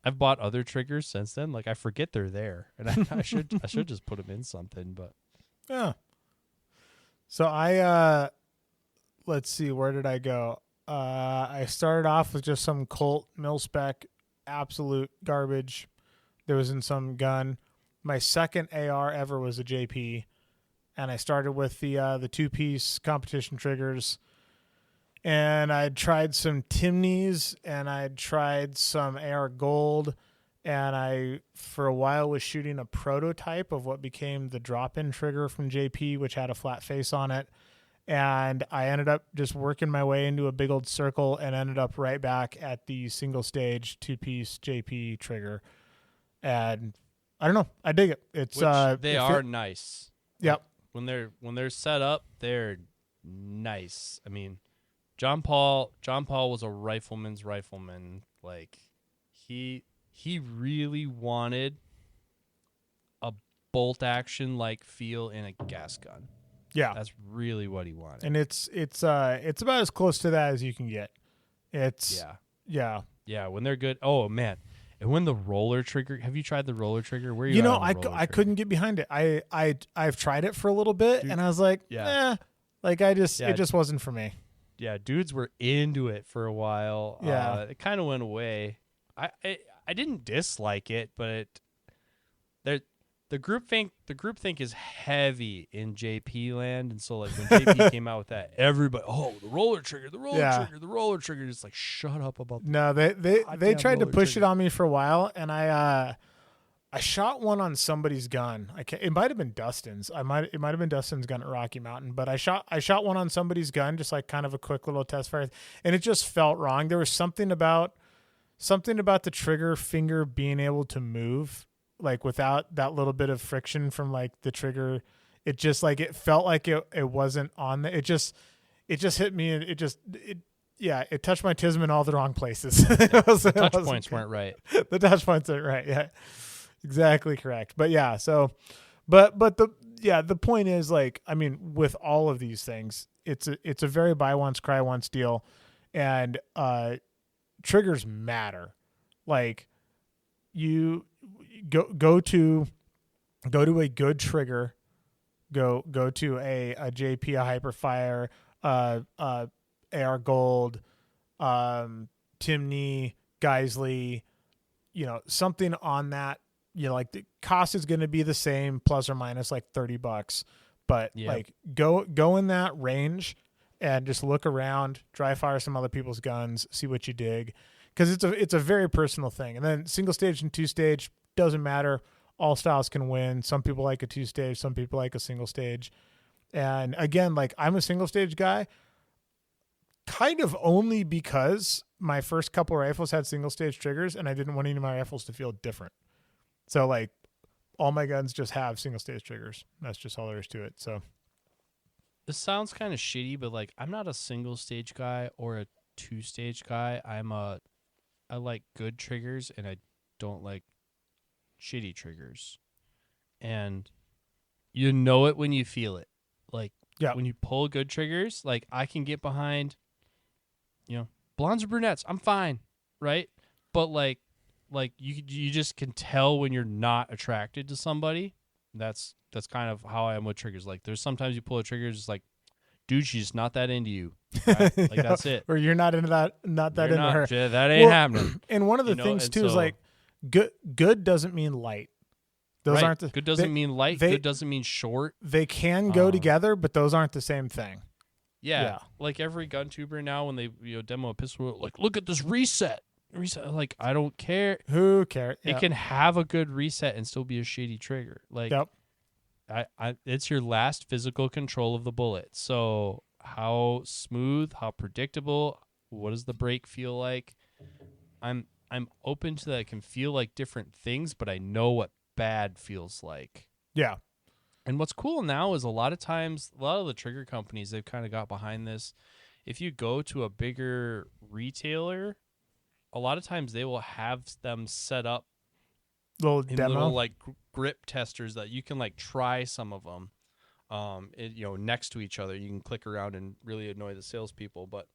I've bought other triggers since then. Like I forget they're there, and I should just put them in something. But yeah. So let's see, where did I go? I started off with just some Colt mil-spec, absolute garbage. There was in some gun. My second AR ever was a JP, and I started with the 2-piece competition triggers. And I'd tried some Timneys, and I'd tried some AR Gold, and I, for a while, was shooting a prototype of what became the drop-in trigger from JP, which had a flat face on it. And I ended up just working my way into a big old circle and ended up right back at the single-stage 2-piece JP trigger. And I don't know, I dig it. It's they are nice. Yep. Like, when they're set up, they're nice. I mean, John Paul was a rifleman's rifleman. Like he really wanted a bolt action like feel in a gas gun. Yeah. That's really what he wanted. And it's about as close to that as you can get. Yeah. When they're good. Oh man. And when the roller trigger, have you tried the roller trigger? Where are you? I couldn't get behind it. I've tried it for a little bit, and I was like, like it just wasn't for me. Yeah, dudes were into it for a while. Yeah. It kind of went away. I didn't dislike it, but the groupthink is heavy in JP land, and so like when JP came out with that, everybody, the roller trigger, the roller trigger, just like shut up about that. No, they Goddamn tried to roller push trigger. it on me for a while, and I shot one on somebody's gun. It might have been Dustin's. It might have been Dustin's gun at Rocky Mountain, but I shot one on somebody's gun, just like kind of a quick little test fire, and it just felt wrong. There was something about the trigger finger being able to move, like without that little bit of friction from like the trigger. It just like it felt like it wasn't on the. It just hit me, and it touched my tism in all the wrong places. The touch points weren't right. The touch points aren't right. Yeah, exactly correct. But yeah, so, but the point is, like, I mean, with all of these things, it's a very buy once, cry once deal, and triggers matter. Like, you go to a good trigger, go to a JP, a Hyperfire, AR Gold, Timney, Geisley, something on that. Like the cost is going to be the same, plus or minus like $30, but like go in that range and just look around, dry fire some other people's guns, see what you dig. Cause it's a very personal thing. And then single stage and 2-stage doesn't matter. All styles can win. Some people like a 2-stage, some people like a single stage. And again, like I'm a single stage guy, kind of only because my first couple rifles had single stage triggers and I didn't want any of my rifles to feel different. So like all my guns just have single stage triggers. That's just all there is to it. So This sounds kind of shitty, but like I'm not a single stage guy or a 2-stage guy. I like good triggers and I don't like shitty triggers. And you know it when you feel it. Like when you pull good triggers, like I can get behind, blondes or brunettes, I'm fine, right? But like you just can tell when you're not attracted to somebody. That's kind of how I am with triggers. Like there's sometimes you pull a trigger, it's like, dude, she's not that into you. Right? Like that's it. Or you're not into that, into her. That ain't happening. And one of the things too is like good doesn't mean light. Those aren't the, good doesn't mean light. Good doesn't mean short. They can go together, but those aren't the same thing. Yeah. Like every gun tuber now, when they demo a pistol, like look at this reset. Like I don't care. Who cares? It can have a good reset and still be a shitty trigger. Like it's your last physical control of the bullet. So how smooth, how predictable, what does the break feel like? I'm open to that. It can feel like different things, but I know what bad feels like. Yeah. And what's cool now is a lot of times, a lot of the trigger companies, they've kind of got behind this. If you go to a bigger retailer, a lot of times they will have them set up little like grip testers that you can like try some of them, next to each other. You can click around and really annoy the salespeople, but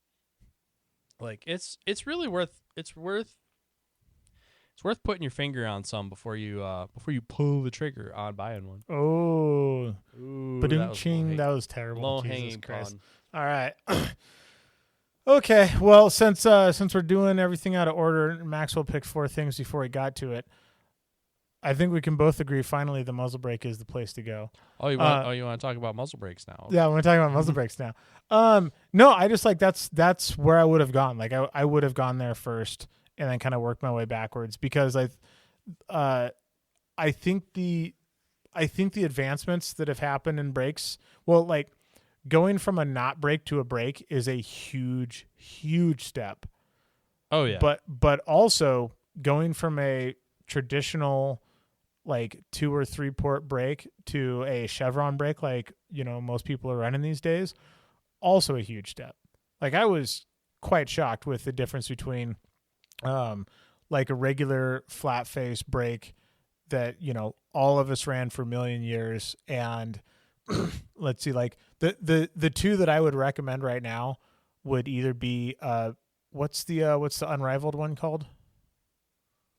like it's really worth putting your finger on some before you pull the trigger on buying one. Oh, but that was terrible. Low Jesus hanging Christ. con. All right. Okay. Well, since we're doing everything out of order, Maxwell picked 4 things before he got to it. I think we can both agree. Finally, the muzzle brake is the place to go. You want to talk about muzzle brakes now? Yeah, we're talking about muzzle brakes now. No, I just like that's where I would have gone. Like I would have gone there first and then kind of worked my way backwards because I think the advancements that have happened in brakes, well, like going from a not brake to a brake is a huge, huge step. Oh yeah. But also going from a traditional like 2 or 3 port brake to a chevron brake, like, most people are running these days, also a huge step. Like I was quite shocked with the difference between, like a regular flat face brake that, all of us ran for a million years. And let's see, like the 2 that I would recommend right now would either be, what's the unrivaled one called?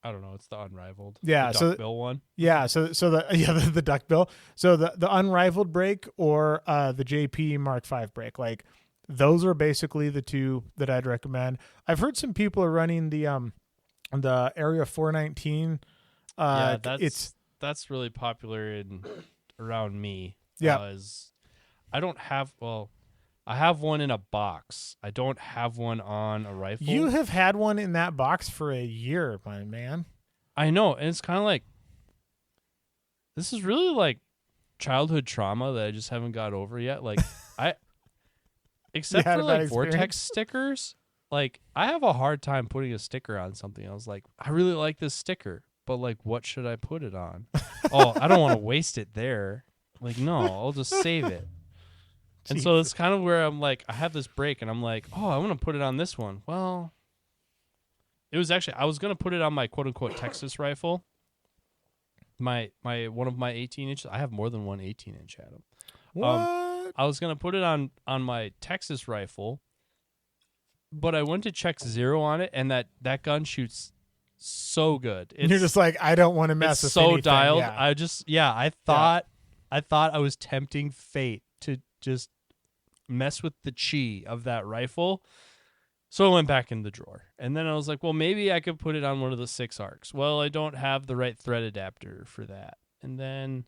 I don't know. It's the unrivaled. Yeah. The duckbill one. Yeah. So the duckbill. So the unrivaled brake or the JP Mark V brake. Like those are basically the 2 that I'd recommend. I've heard some people are running the Area 419. That's that's really popular around me. Yeah. Is I don't have I have one in a box. I don't have one on a rifle. You have had one in that box for a year, my man. I know, and it's kind of like this is really like childhood trauma that I just haven't got over yet. Like except had for a like bad Vortex experience? stickers, like I have a hard time putting a sticker on something. I was like, I really like this sticker, but like, what should I put it on? Oh, I don't want to waste it there. Like, no, I'll just save it. And so it's kind of where I'm like, I have this break, and I'm like, oh, I want to put it on this one. Well, it was actually I was gonna put it on my quote unquote Texas rifle. My one of my 18 inches. I have more than one 18-inch, Adam. What? I was gonna put it on my Texas rifle, but I went to check zero on it, and that gun shoots so good. You're just like, I don't want to mess it's with so anything. dialed. Yeah. I thought I was tempting fate to just mess with the chi of that rifle. So I went back in the drawer. And then I was like, well, maybe I could put it on one of the 6 arcs. Well, I don't have the right thread adapter for that. And then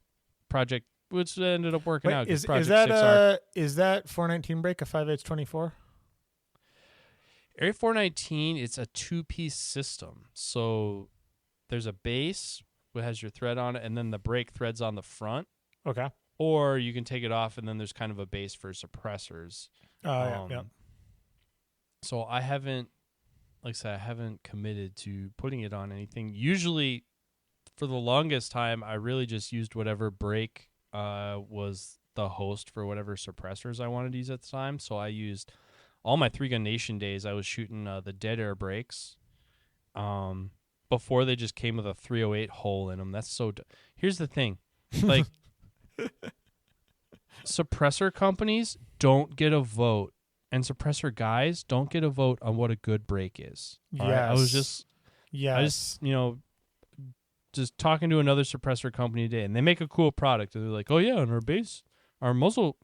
Project, which ended up working out. Is Project that 6 arc. is that 419 break a 5/8/24? Area 419, it's a 2-piece system. So there's a base that has your thread on it, and then the brake thread's on the front. Okay. Or you can take it off, and then there's kind of a base for suppressors. Yeah. So I haven't, like I said, I haven't committed to putting it on anything. Usually, for the longest time, I really just used whatever brake was the host for whatever suppressors I wanted to use at the time. So I used all my 3 Gun Nation days. I was shooting the Dead Air brakes. Before they just came with a 308 hole in them. That's so. Here's the thing, like. Suppressor companies don't get a vote, and suppressor guys don't get a vote on what a good brake is. All right? I was just just talking to another suppressor company today, and they make a cool product, and they're like, "Oh yeah, on our base, our muzzle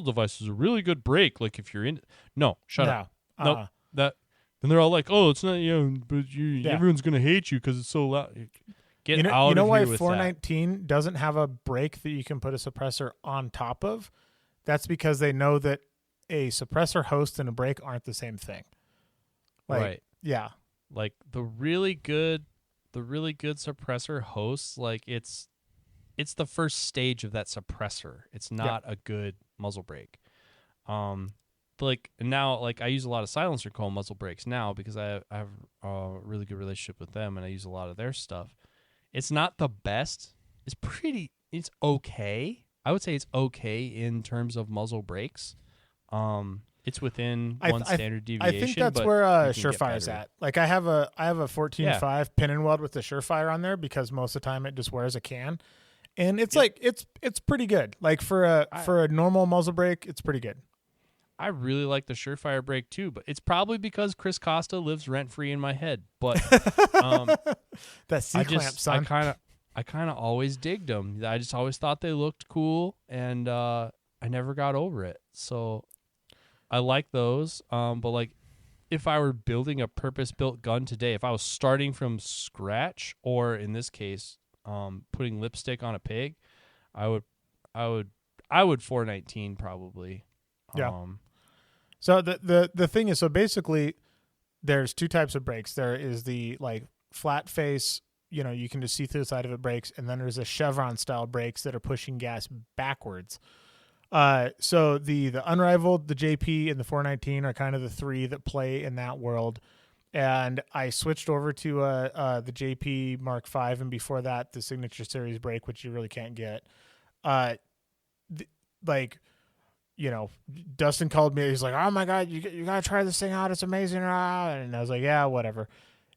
device is a really good brake. Like if you're in, no, shut up, nope, that." And they're all like, "Oh, it's not but everyone's gonna hate you because it's so loud." Get out you know of why here with 419 doesn't have a brake that you can put a suppressor on top of? That's because they know that a suppressor host and a brake aren't the same thing. Like, right. Yeah. Like the really good suppressor hosts, like it's the first stage of that suppressor. It's not a good muzzle brake. Like now, like I use a lot of Silencer Cone muzzle brakes now because I have a really good relationship with them, and I use a lot of their stuff. It's not the best. It's okay. I would say it's okay in terms of muzzle brakes. It's within one standard deviation. I think that's where Surefire's at. Like I have a 14.5 pin and weld with the Surefire on there because most of the time it just wears a can, and it's like it's pretty good. Like for a normal muzzle brake, it's pretty good. I really like the Surefire brake too, but it's probably because Chris Costa lives rent free in my head. But that C-clamp, son. I kind of always digged them. I just always thought they looked cool, and I never got over it. So I like those. But like, if I were building a purpose-built gun today, if I was starting from scratch, or in this case, putting lipstick on a pig, I would 419 probably. Yeah. So the thing is, so basically, there's 2 types of brakes. There is the like flat face, you can just see through the side of it brakes, and then there's a chevron style brakes that are pushing gas backwards. So the Unrivaled, the JP, and the 419 are kind of the 3 that play in that world. And I switched over to the JP Mark V, and before that, the Signature Series brake, which you really can't get. Dustin called me. He's like, "Oh my God, you gotta try this thing out. It's amazing." And I was like, "Yeah, whatever."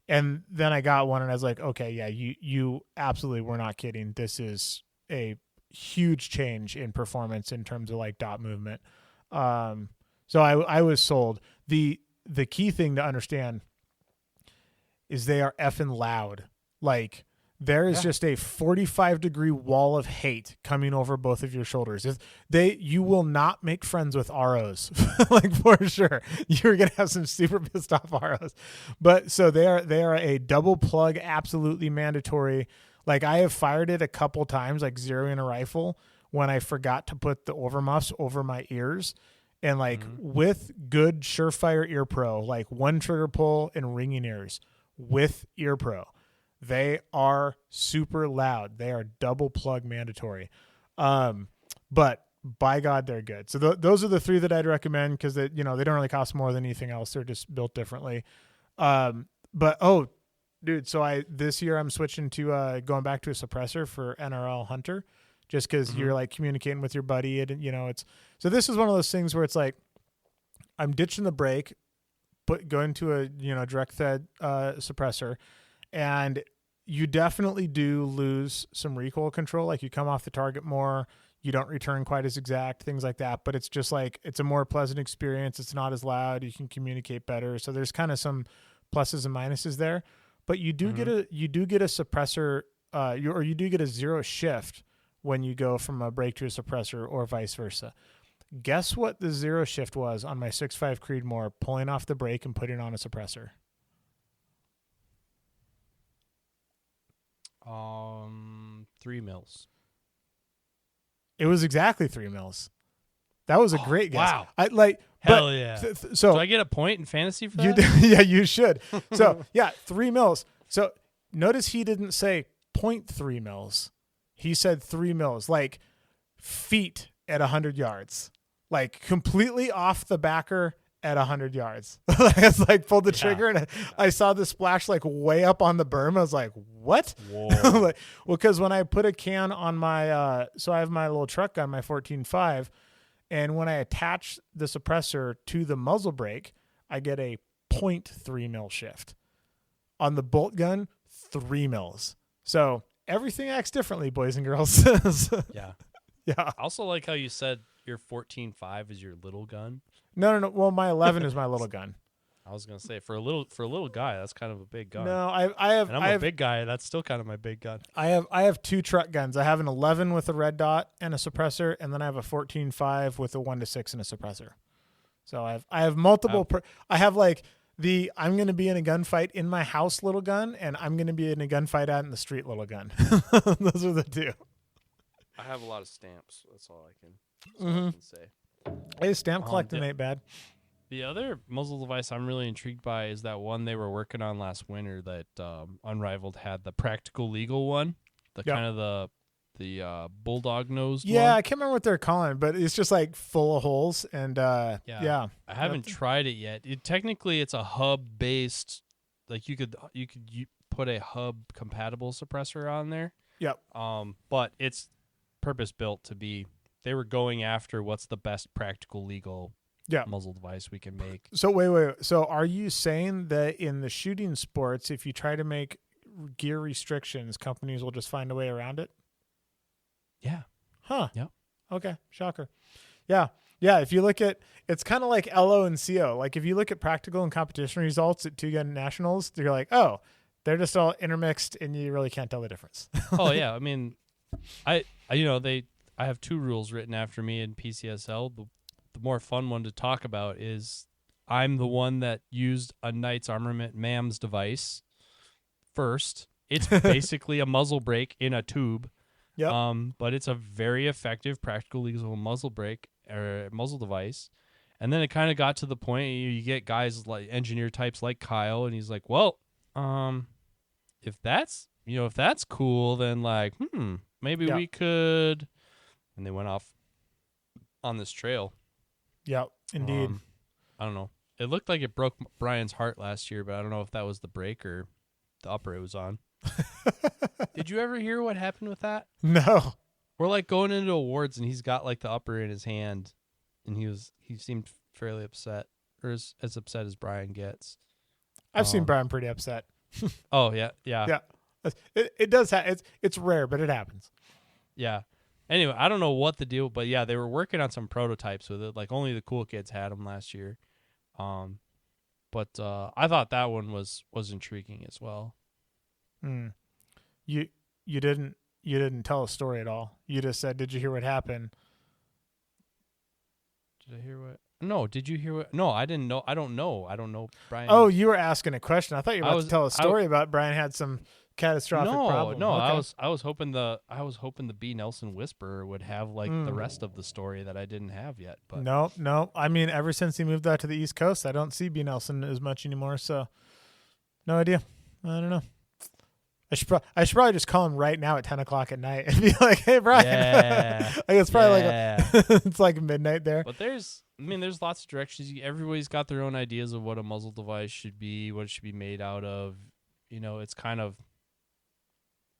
And then I got one, and I was like, "Okay, yeah, you absolutely were not kidding. This is a huge change in performance in terms of like dot movement." So I was sold. The key thing to understand is they are effing loud. Like there is just a 45-degree wall of hate coming over both of your shoulders. You will not make friends with ROs, like for sure. You're gonna have some super pissed off ROs. But so they are a double plug, absolutely mandatory. Like I have fired it a couple times, like zeroing a rifle when I forgot to put the overmuffs over my ears. And like with good Surefire Ear Pro, like one trigger pull and ringing ears with Ear Pro, they are super loud. They are double plug mandatory. But by God, they're good. So those are the 3 that I'd recommend because they don't really cost more than anything else. They're just built differently. But dude, so this year I'm switching to going back to a suppressor for NRL Hunter, just because you're like communicating with your buddy, and it's so this is one of those things where it's like I'm ditching the brake, but going to a direct fed suppressor, and you definitely do lose some recoil control. Like you come off the target more, you don't return quite as exact, things like that. But it's just like it's a more pleasant experience. It's not as loud. You can communicate better. So there's kind of some pluses and minuses there. But you do get a suppressor, you do get a zero shift when you go from a brake to a suppressor, or vice versa. Guess what the zero shift was on my 6.5 Creedmoor pulling off the brake and putting on a suppressor? 3 mils. It was exactly 3 mils. That was a great guess. Wow. Hell yeah. So do I get a point in fantasy for that? Yeah, you should. So yeah, 3 mils. So notice he didn't say 0.3 mils. He said 3 mils, like feet at 100 yards, like completely off the backer at 100 yards. It's like pulled the trigger and I saw the splash like way up on the berm. I was like, what? Well, because when I put a can on my, so I have my little truck gun, my 14.5, and when I attach the suppressor to the muzzle brake, I get a 0.3 mil shift. On the bolt gun, 3 mils. So everything acts differently, boys and girls. Yeah. Yeah. I also like how you said your 14.5 is your little gun. No. Well, my 11 is my little gun. I was gonna say for a little guy, that's kind of a big gun. No, I have. And I'm a big guy. That's still kind of my big gun. I have 2 truck guns. I have an 11 with a red dot and a suppressor, and then I have a 14.5 with a 1-6 and a suppressor. So I have multiple. I have like I'm going to be in a gunfight in my house little gun, and I'm going to be in a gunfight out in the street little gun. Those are the 2. I have a lot of stamps. That's all I can say. Hey, stamp collecting ain't bad. The other muzzle device I'm really intrigued by is that one they were working on last winter that Unrivaled had, the Practical Legal one, kind of the bulldog nose. Yeah, one. I can't remember what they're calling it, but it's just like full of holes. And yeah. I haven't tried it yet. Technically, it's a hub based. Like you could put a hub compatible suppressor on there. Yep. But it's purpose built to be. They were going after what's the best practical legal muzzle device we can make. So wait. So are you saying that in the shooting sports, if you try to make gear restrictions, companies will just find a way around it? Yeah. Huh. Yep. Okay. Shocker. Yeah. Yeah. If you look at, it's kind of like LO and CO. Like if you look at practical and competition results at 2 Gun Nationals, you're like, oh, they're just all intermixed and you really can't tell the difference. Oh yeah. I mean, I have 2 rules written after me in PCSL. The more fun one to talk about is I'm the one that used a Knight's Armament MAMS device first. It's basically a muzzle brake in a tube. Yep. But it's a very effective practical legal muzzle brake or muzzle device. And then it kind of got to the point you get guys like engineer types like Kyle, and he's like, well, if that's cool, then like, maybe we could. And they went off on this trail. Yep, indeed. I don't know. It looked like it broke Brian's heart last year, but I don't know if that was the brake or the upper it was on. Did you ever hear what happened with that? No. We're like going into awards, and he's got like the upper in his hand, and he seemed fairly upset, or as upset as Brian gets. I've seen Brian pretty upset. Oh yeah. It does. It's rare, but it happens. Yeah. Anyway, I don't know what the deal, but yeah, they were working on some prototypes with it. Like only the cool kids had them last year. But I thought that one was intriguing as well. You didn't tell a story at all. You just said, "Did you hear what happened?" Did I hear what? No. Did you hear what? No, I didn't know. I don't know. Brian. Oh, you were asking a question. I thought you were about to tell a story about Brian had some catastrophic No, problem. no, Okay. I was hoping the B. Nelson Whisperer would have like the rest of the story that I didn't have yet. But No. I mean, ever since he moved out to the East Coast, I don't see B. Nelson as much anymore. So, no idea. I don't know. I should probably just call him right now at 10 o'clock at night and be like, "Hey, Brian." yeah, Like, it's probably yeah. it's like midnight there. But there's lots of directions. Everybody's got their own ideas of what a muzzle device should be, what it should be made out of. It's kind of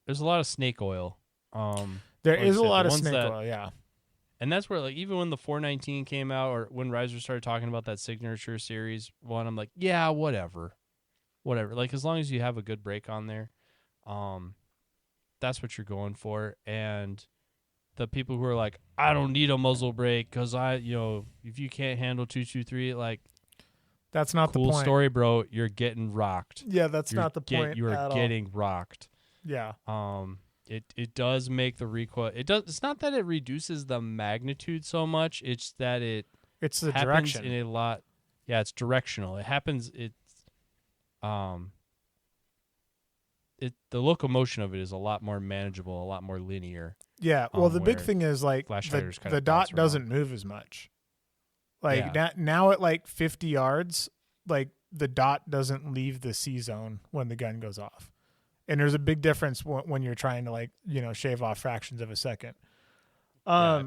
there's a lot of snake oil. There like I is a said, lot the of ones snake that- oil, yeah. And that's where, like, even when the 419 came out, or when Riser started talking about that signature series one, I'm like, yeah, whatever. Like, as long as you have a good break on there, that's what you're going for. And the people who are like, I don't need a muzzle brake because if you can't handle 223, like, That's not the cool point. story, bro. You're getting rocked. Yeah, that's not the point. You at are all. getting rocked. Yeah. It does make the recoil. It's not that it reduces the magnitude so much. It's that it It's the happens direction. in a lot. Yeah, it's directional. It happens. The locomotion of it is a lot more manageable, a lot more linear. Yeah. Well, the big where thing is like Flash the fighters kinda dot bounce around. doesn't move as much. Like Yeah. now at like 50 yards, like the dot doesn't leave the C zone when the gun goes off. And there's a big difference when you're trying to like, shave off fractions of a second.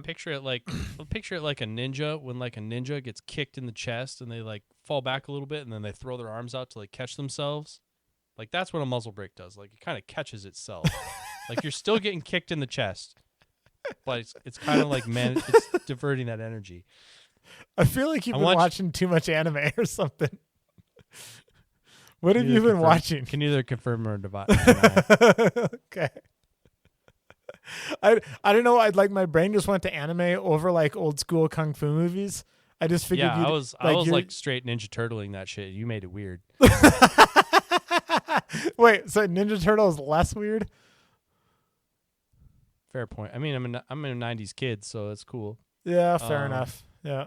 Picture it like a ninja when like a ninja gets kicked in the chest and they like fall back a little bit and then they throw their arms out to like catch themselves. Like that's what a muzzle brake does. Like it kind of catches itself. Like you're still getting kicked in the chest, but it's kind of like it's diverting that energy. I feel like you've been watching too much anime or something. What have you been watching? Can either confirm or deny. Okay. I don't know. My brain just went to anime over like old school kung fu movies. I just figured. Yeah, I was like straight Ninja Turtling that shit. You made it weird. Wait, so Ninja Turtle is less weird? Fair point. I mean, I'm a '90s kid, so it's cool. Yeah, fair enough. Yeah,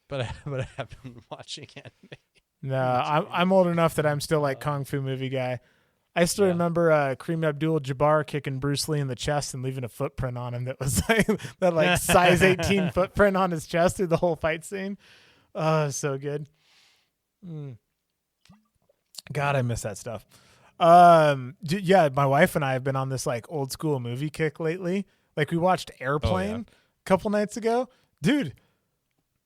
but I have been watching anime. No, I'm old enough that I'm still like kung fu movie guy. I still remember Kareem Abdul-Jabbar kicking Bruce Lee in the chest and leaving a footprint on him that was like that like size 18 footprint on his chest through the whole fight scene. Oh, so good. God, I miss that stuff. Yeah, my wife and I have been on this like old school movie kick lately. Like we watched Airplane a couple nights ago. Dude,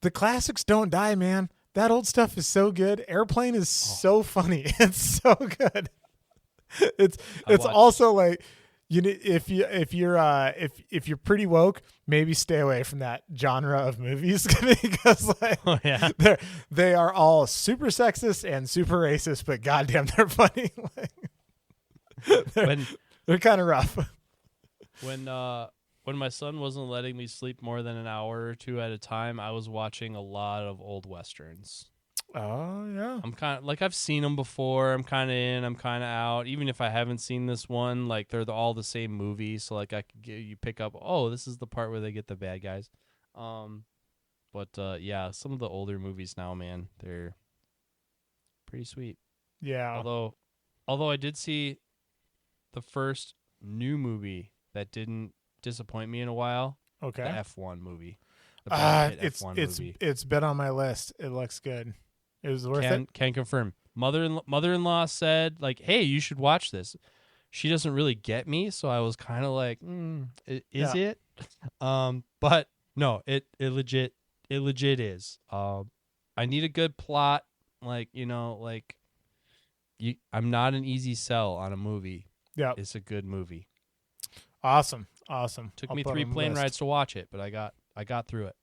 the classics don't die, man. That old stuff is so good. Airplane is so funny. It's so good. It's also like if you're pretty woke, maybe stay away from that genre of movies because like they are all super sexist and super racist, but goddamn they're funny. They're kind of rough. When my son wasn't letting me sleep more than an hour or two at a time, I was watching a lot of old westerns. Oh, yeah. I'm kind of like I've seen them before. I'm kind of in, I'm kind of out. Even if I haven't seen this one, like they're all the same movie, so like you pick up, oh, this is the part where they get the bad guys. But yeah, some of the older movies now, man, they're pretty sweet. Yeah. Although I did see the first new movie that didn't disappoint me in a while. Okay. The F1 movie. The Brad Pitt it's F1 it's movie. it's been on my list. It looks good. It was worth it. Can confirm. Mother-in-law said like, "Hey, you should watch this." She doesn't really get me, so I was kind of like, "Is it?" But no, it legit is. I need a good plot, like I'm not an easy sell on a movie. Yeah, it's a good movie. Awesome. Took me 3 plane rides to watch it, but I got through it.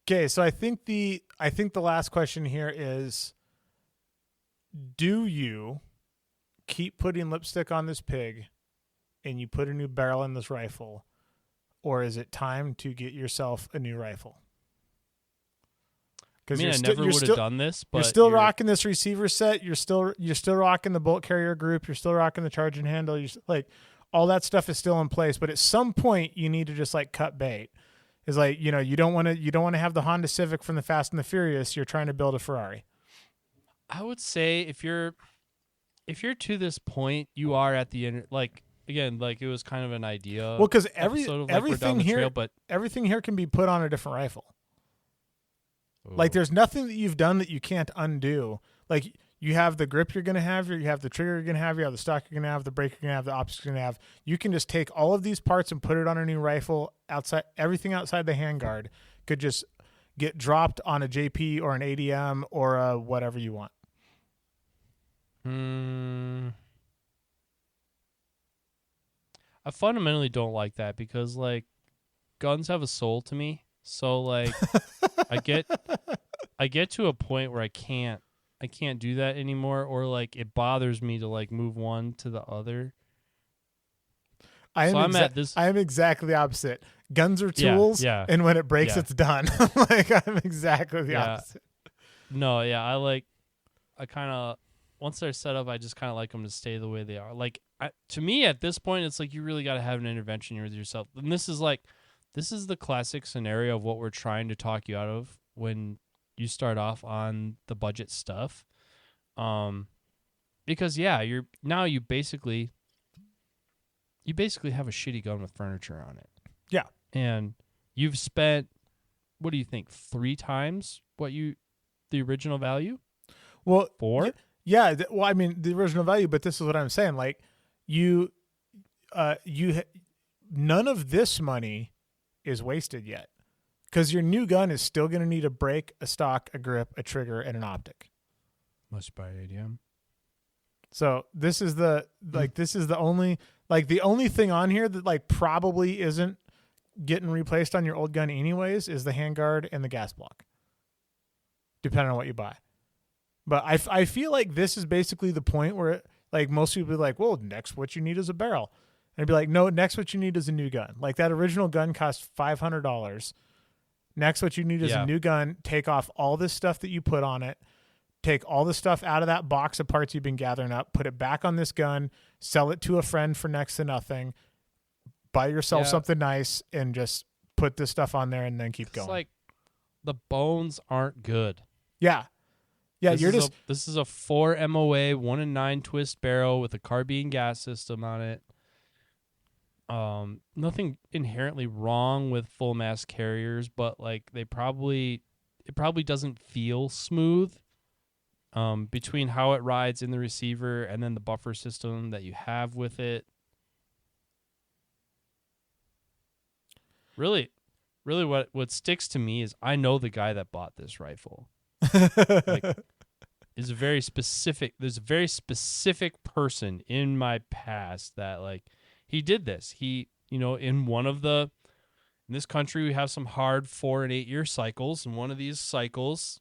Okay, so I think the last question here is, do you keep putting lipstick on this pig and you put a new barrel in this rifle, or is it time to get yourself a new rifle? I mean, I never would have done this, but you're still rocking this receiver set. You're still rocking the bolt carrier group. You're still rocking the charging handle. Like all that stuff is still in place. But at some point, you need to just like cut bait. Is like you don't want to have the Honda Civic from the Fast and the Furious. You're trying to build a Ferrari. I would say if you're if you're to this point, you are at the end. Like again, like it was kind of an idea. Well, because episode of, like, we're down everything the here, trail, but everything here can be put on a different rifle. Like there's nothing that you've done that you can't undo. Like you have the grip you're going to have, you have the trigger you're going to have, you have the stock you're going to have, the brake you're going to have, the optics you're going to have. You can just take all of these parts and put it on a new rifle. Outside, everything outside the handguard could just get dropped on a JP or an ADM or a whatever you want. I fundamentally don't like that because like guns have a soul to me. So like I get to a point where I can't do that anymore, or like it bothers me to like move one to the other. I am exactly the opposite. Guns are tools, and when it breaks, it's done. Like I'm exactly the opposite. No, yeah, I kind of once they're set up, I just kind of like them to stay the way they are. Like to me, at this point, it's like you really got to have an intervention with yourself, and this is the classic scenario of what we're trying to talk you out of when you start off on the budget stuff. Because you basically have a shitty gun with furniture on it. Yeah. And you've spent, what do you think, 3 times the original value? Well, 4? Yeah. Well, I mean, the original value, but this is what I'm saying. Like none of this money is wasted yet, because your new gun is still going to need a brake, a stock, a grip, a trigger, and an optic. Must buy an ADM. So this is the only thing on here that like probably isn't getting replaced on your old gun anyways is the handguard and the gas block, depending on what you buy. But I feel like this is basically the point where like most people be like, well, next what you need is a barrel. And I'd be like, no, next what you need is a new gun. Like that original gun cost $500. Next what you need is a new gun. Take off all this stuff that you put on it. Take all the stuff out of that box of parts you've been gathering up. Put it back on this gun. Sell it to a friend for next to nothing. Buy yourself something nice and just put this stuff on there and then keep going. It's like the bones aren't good. Yeah. Yeah, this is a 4 MOA 1 and 9 twist barrel with a carbine gas system on it. Nothing inherently wrong with full mass carriers, but like it probably doesn't feel smooth. Between how it rides in the receiver and then the buffer system that you have with it. Really what sticks to me is I know the guy that bought this rifle. Like, there's a very specific person in my past that like he did this. He, in this country we have some hard 4 and 8 year cycles, and one of these cycles,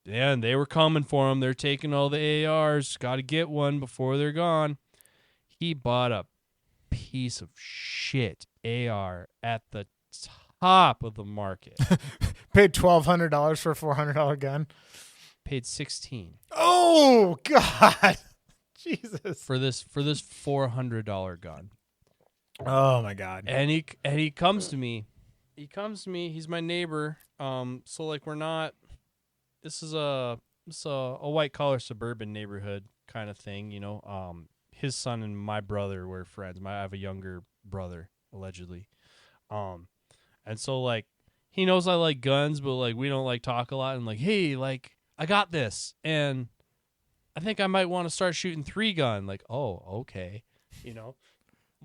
and they were coming for him. They're taking all the ARs. Got to get one before they're gone. He bought a piece of shit AR at the top of the market. Paid $1,200 for a $400 gun. Paid $16. Oh God, Jesus! For this $400 gun. Oh my God! And he comes to me. He's my neighbor. So like we're not. This is a white collar suburban neighborhood kind of thing, His son and my brother were friends. I have a younger brother, allegedly. And so like he knows I like guns, but like we don't like talk a lot. And like, hey, like I got this, and I think I might want to start shooting 3-gun. Like, oh, okay,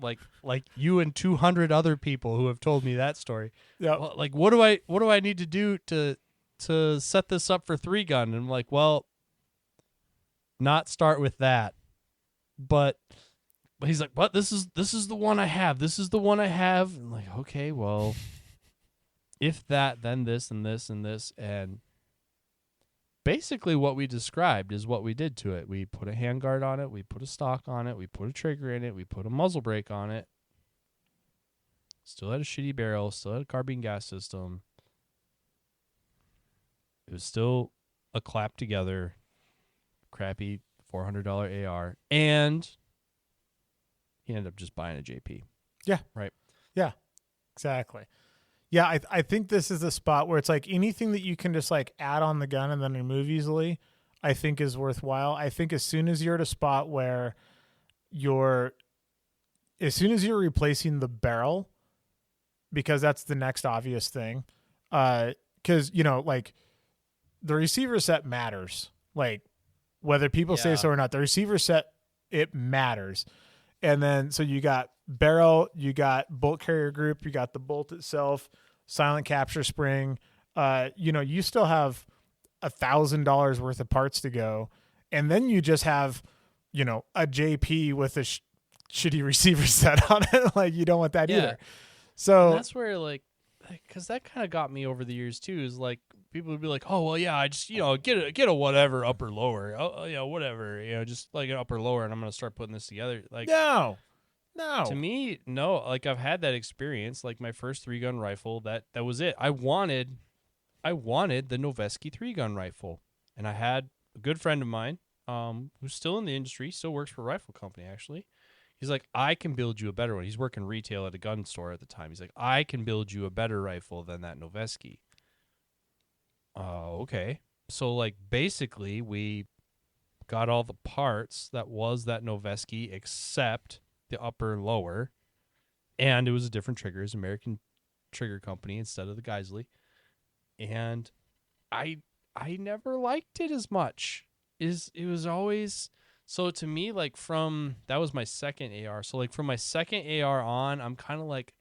like you and 200 other people who have told me that story. Yeah. Well, like, what do I need to do to set this up for 3-gun? And I'm like, well, not start with that. But he's like, what? This is the one I have. This is the one I have. I'm like, okay, well, if that, then this and this and this. And basically what we described is what we did to it. We put a handguard on it. We put a stock on it. We put a trigger in it. We put a muzzle brake on it. Still had a shitty barrel. Still had a carbine gas system. It was still a clapped together, crappy $400 AR, and he ended up just buying a JP. Yeah. Right. Yeah. Exactly. Yeah, I think this is the spot where it's like anything that you can just like add on the gun and then remove easily, I think is worthwhile. I think as soon as you're at a spot where as soon as you're replacing the barrel, because that's the next obvious thing, because like the receiver set matters, like whether people say so or not, the receiver set, it matters. And then so you got barrel, you got bolt carrier group, you got the bolt itself, silent capture spring. You still have $1,000 worth of parts to go, and then you just have a JP with a shitty receiver set on it. Like, you don't want that either. So and that's where because that kind of got me over the years too, is like people would be like, oh well, yeah, I just get a whatever upper lower, whatever, just like an upper lower, and I'm gonna start putting this together. Like, no. To me, no. Like, I've had that experience. Like, my first 3-gun rifle, that was it. I wanted the Noveske 3-gun rifle, and I had a good friend of mine, who's still in the industry, still works for a rifle company actually. He's like, I can build you a better one. He's working retail at a gun store at the time. He's like, I can build you a better rifle than that Noveske. Okay. So, like, basically, we got all the parts that was that Noveske except the upper and lower, and it was a different trigger. It was American Trigger Company instead of the Geisley. And I never liked it as much. It was always... So to me, like, that was my second AR. So, like, from my second AR on, I'm kind of like,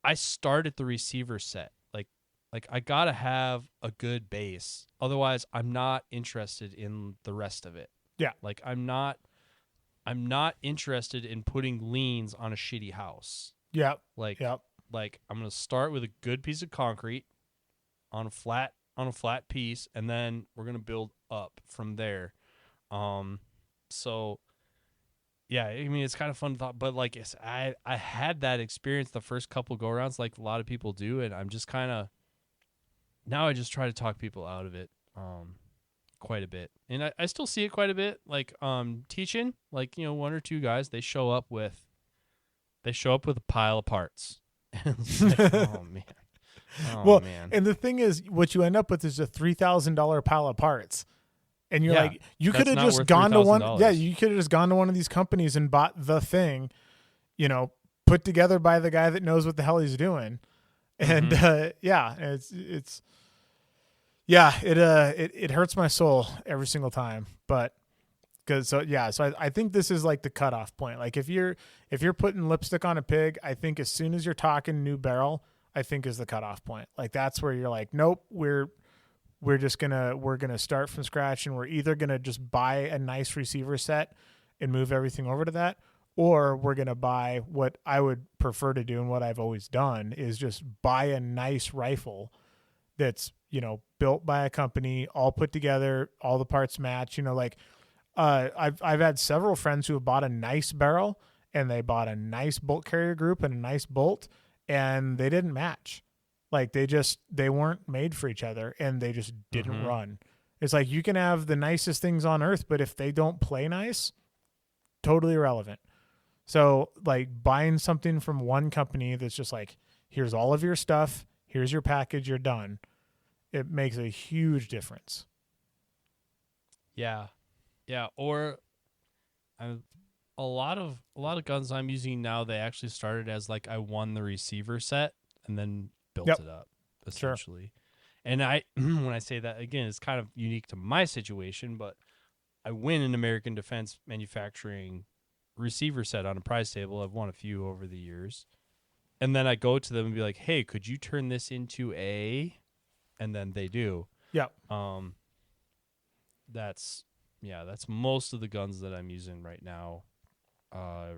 I started the receiver set. Like I gotta have a good base. Otherwise, I'm not interested in the rest of it. Yeah. Like, I'm not interested in putting leans on a shitty house. Yeah. Like I'm gonna start with a good piece of concrete on a flat piece, and then we're gonna build up from there. So yeah, I mean, it's kind of fun thought, but like I had that experience the first couple go rounds, like a lot of people do, and I'm just kind of now I just try to talk people out of it. Quite a bit, and I still see it quite a bit. Like teaching, like, one or two guys, they show up with a pile of parts. Like, oh man, man. And the thing is, what you end up with is a $3,000 pile of parts, and you're like, you could have just gone to one. Yeah, you could have just gone to one of these companies and bought the thing, put together by the guy that knows what the hell he's doing, and it's. Yeah, it hurts my soul every single time, but so I think this is like the cutoff point. Like, if you're putting lipstick on a pig, I think as soon as you're talking new barrel, I think is the cutoff point. Like, that's where you're like, nope, we're gonna start from scratch, and we're either gonna just buy a nice receiver set and move everything over to that, or we're gonna buy what I would prefer to do and what I've always done is just buy a nice rifle that's built by a company, all put together, all the parts match. I've had several friends who have bought a nice barrel, and they bought a nice bolt carrier group and a nice bolt, and they didn't match. Like, they weren't made for each other, and they just didn't run. It's like, you can have the nicest things on earth, but if they don't play nice, totally irrelevant. So, like, buying something from one company that's just like, here's all of your stuff, here's your package, you're done. It makes a huge difference. Yeah. Or a lot of guns I'm using now, they actually started as like, I won the receiver set and then built it up, essentially. Sure. And when I say that, again, it's kind of unique to my situation, but I win an American Defense Manufacturing receiver set on a prize table. I've won a few over the years. And then I go to them and be like, hey, could you turn this into a... And then they do. Yeah. That's most of the guns that I'm using right now. I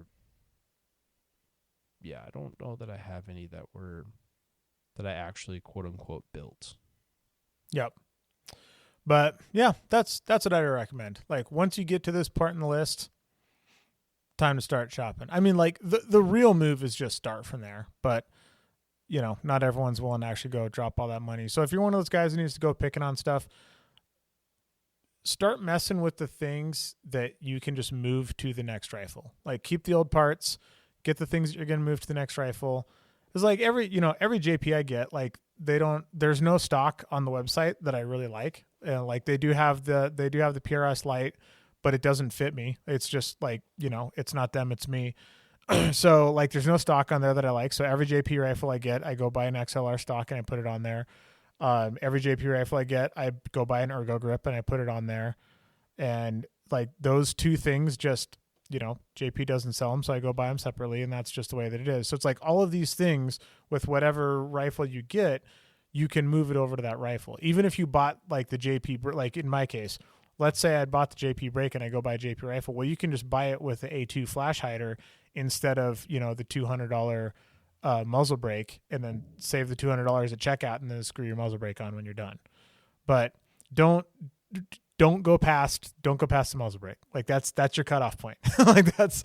don't know that I have any that I actually quote unquote built. Yep. But yeah, that's what I recommend. Like, once you get to this part in the list, time to start shopping. I mean, like, the real move is just start from there, but not everyone's willing to actually go drop all that money. So if you're one of those guys who needs to go picking on stuff, start messing with the things that you can just move to the next rifle. Like, keep the old parts, get the things that you're going to move to the next rifle. It's like every JP I get, like there's no stock on the website that I really like. Like they do have the PRS Lite, but it doesn't fit me. It's just like, it's not them, it's me. So like there's no stock on there that I like. So every JP rifle I get, I go buy an XLR stock and I put it on there. Every JP rifle I get, I go buy an ergo grip and I put it on there. And like those two things just, JP doesn't sell them, so I go buy them separately, and that's just the way that it is. So it's like all of these things with whatever rifle you get, you can move it over to that rifle. Even if you bought like the JP, like in my case, let's say I bought the JP Break and I go buy a JP rifle. Well, you can just buy it with the A2 flash hider instead of, the $200 muzzle brake, and then save the $200 at checkout and then screw your muzzle brake on when you're done. But don't go past the muzzle brake. Like that's your cutoff point. Like that's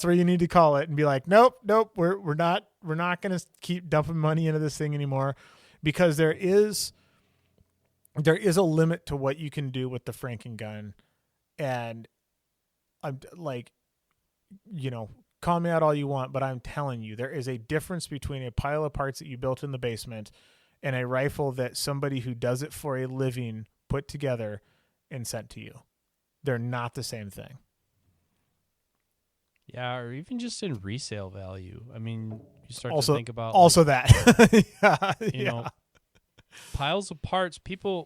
where you need to call it and be like, nope, we're not going to keep dumping money into this thing anymore, because there is a limit to what you can do with the Franken gun. And I'm like, call me out all you want, but I'm telling you, there is a difference between a pile of parts that you built in the basement and a rifle that somebody who does it for a living put together and sent to you. They're not the same thing. Yeah, or even just in resale value. I mean, you start also, to think about that. you know, piles of parts.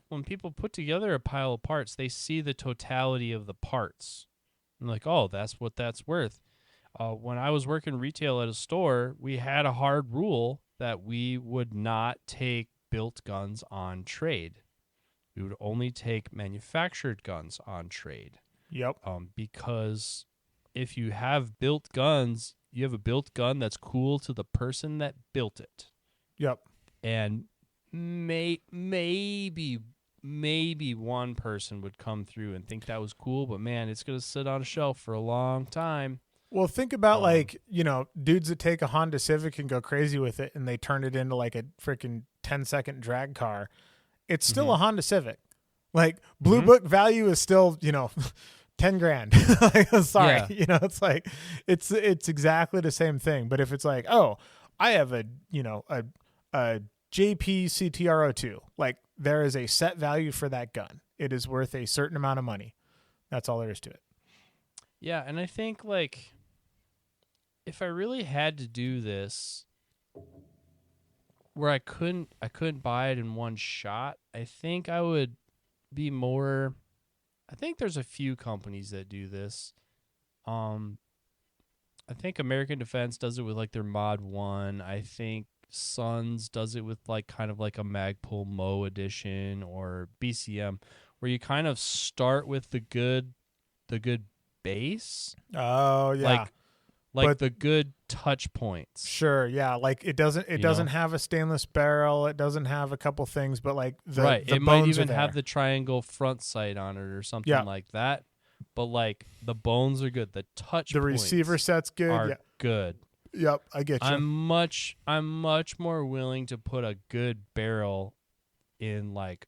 When people put together a pile of parts, they see the totality of the parts. And like, oh, that's what that's worth. When I was working retail at a store, we had a hard rule that we would not take built guns on trade. We would only take manufactured guns on trade. Yep. Because if you have built guns, you have a built gun that's cool to the person that built it. Yep. And maybe one person would come through and think that was cool, but man, it's going to sit on a shelf for a long time. Well, think about dudes that take a Honda Civic and go crazy with it and they turn it into like a freaking 10-second drag car. It's still a Honda Civic. Like Blue Book value is still, $10,000. Sorry. Yeah. It's like, it's exactly the same thing. But if it's like, oh, I have a JP CTR02, like there is a set value for that gun. It is worth a certain amount of money. That's all there is to it. Yeah. And I think like, if I really had to do this where I couldn't buy it in one shot, I think I would be more. I think there's a few companies that do this. I think American Defense does it with like their Mod 1. I think Sons does it with like kind of like a Magpul Mo edition, or BCM, where you kind of start with the good base. Oh yeah. Like the good touch points. Sure, yeah. Like it doesn't have a stainless barrel. It doesn't have a couple things, but like the it bones might even are have the triangle front sight on it or something like that. But like the bones are good. The touch the points receiver set's good. are good. Yep, I get you. I'm much more willing to put a good barrel in like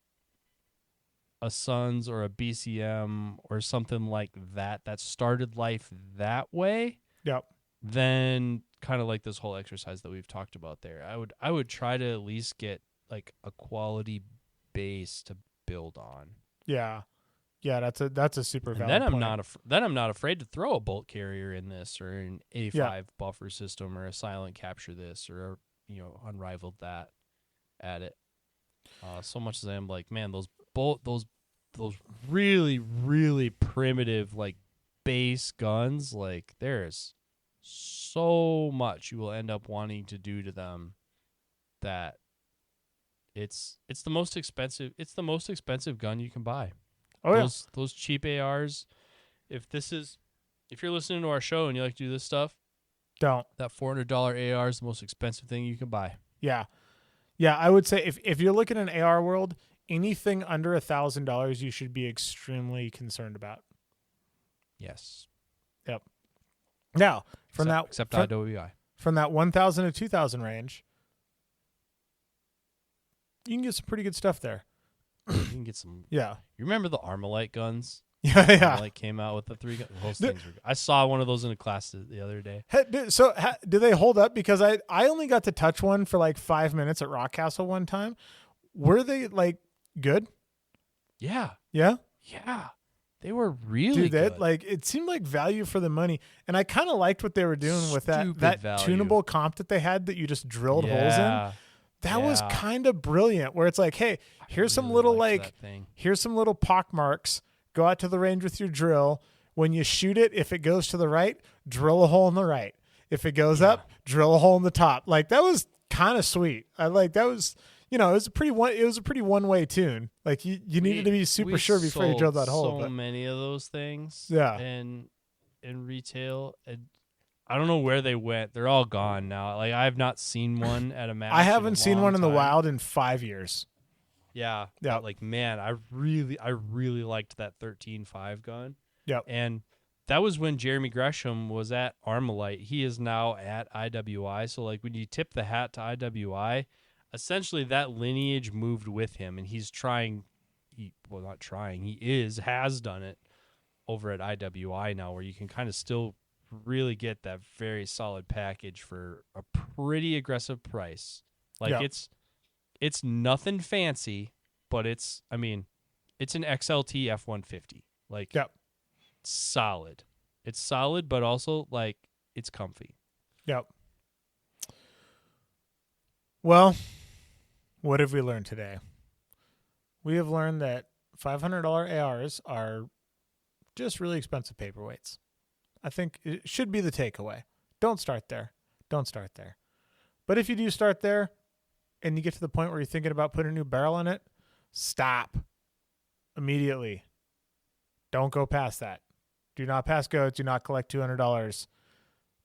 a Sons or a BCM or something like that started life that way. Yep. Then kind of like this whole exercise that we've talked about there. I would try to at least get like a quality base to build on. Yeah. Yeah, that's a super valid then I'm point. I'm not afraid to throw a bolt carrier in this, or an 85 buffer system, or a silent capture this, or unrivaled that at it. So much as I'm like, man, those really, really primitive like base guns, like there's so much you will end up wanting to do to them that it's the most expensive gun you can buy. Oh, those cheap ARs. If you're listening to our show and you like to do this stuff, that $400 AR is the most expensive thing you can buy. Yeah. Yeah, I would say if you're looking at an AR world, anything under $1,000 you should be extremely concerned about. Yes. Yep. Now, except IWI. From that 1,000 to 2,000 range, you can get some pretty good stuff there. You can get some. Yeah. You remember the Armalite guns? Yeah, yeah. Like came out with the 3 gun. Those things were. I saw one of those in a class the other day. Do they hold up? Because I only got to touch one for like 5 minutes at Rockcastle one time. Were they like good? Yeah, Yeah. yeah, they were really good. Like it seemed like value for the money, and I kind of liked what they were doing with that Stupid value. tunable comp that they had that you just drilled holes in. That was kind of brilliant. Where it's like, hey, here's some little here's some little pock marks. Go out to the range with your drill. When you shoot it, if it goes to the right, drill a hole in the right. If it goes up, drill a hole in the top. Like that was kind of sweet. I like that was, it was a pretty one-way tune. Like you needed to be super sure before you drilled that hole. So many of those things. Yeah. In retail, and I don't know where they went. They're all gone now. Like I have not seen one at a match. I haven't seen one in the time. wild in 5 years. Yeah. Yeah. But like, man, I really liked that 13.5 gun. Yep. And that was when Jeremy Gresham was at Armalite. He is now at IWI. So like when you tip the hat to IWI, essentially that lineage moved with him, and he's has done it over at IWI now, where you can kind of still really get that very solid package for a pretty aggressive price. Like it's nothing fancy, but it's an XLT F-150. Like, solid. It's solid, but also, like, it's comfy. Yep. Well, what have we learned today? We have learned that $500 ARs are just really expensive paperweights. I think it should be the takeaway. Don't start there. Don't start there. But if you do start there, and you get to the point where you're thinking about putting a new barrel in it, stop immediately. Don't go past that. Do not pass go. Do not collect $200.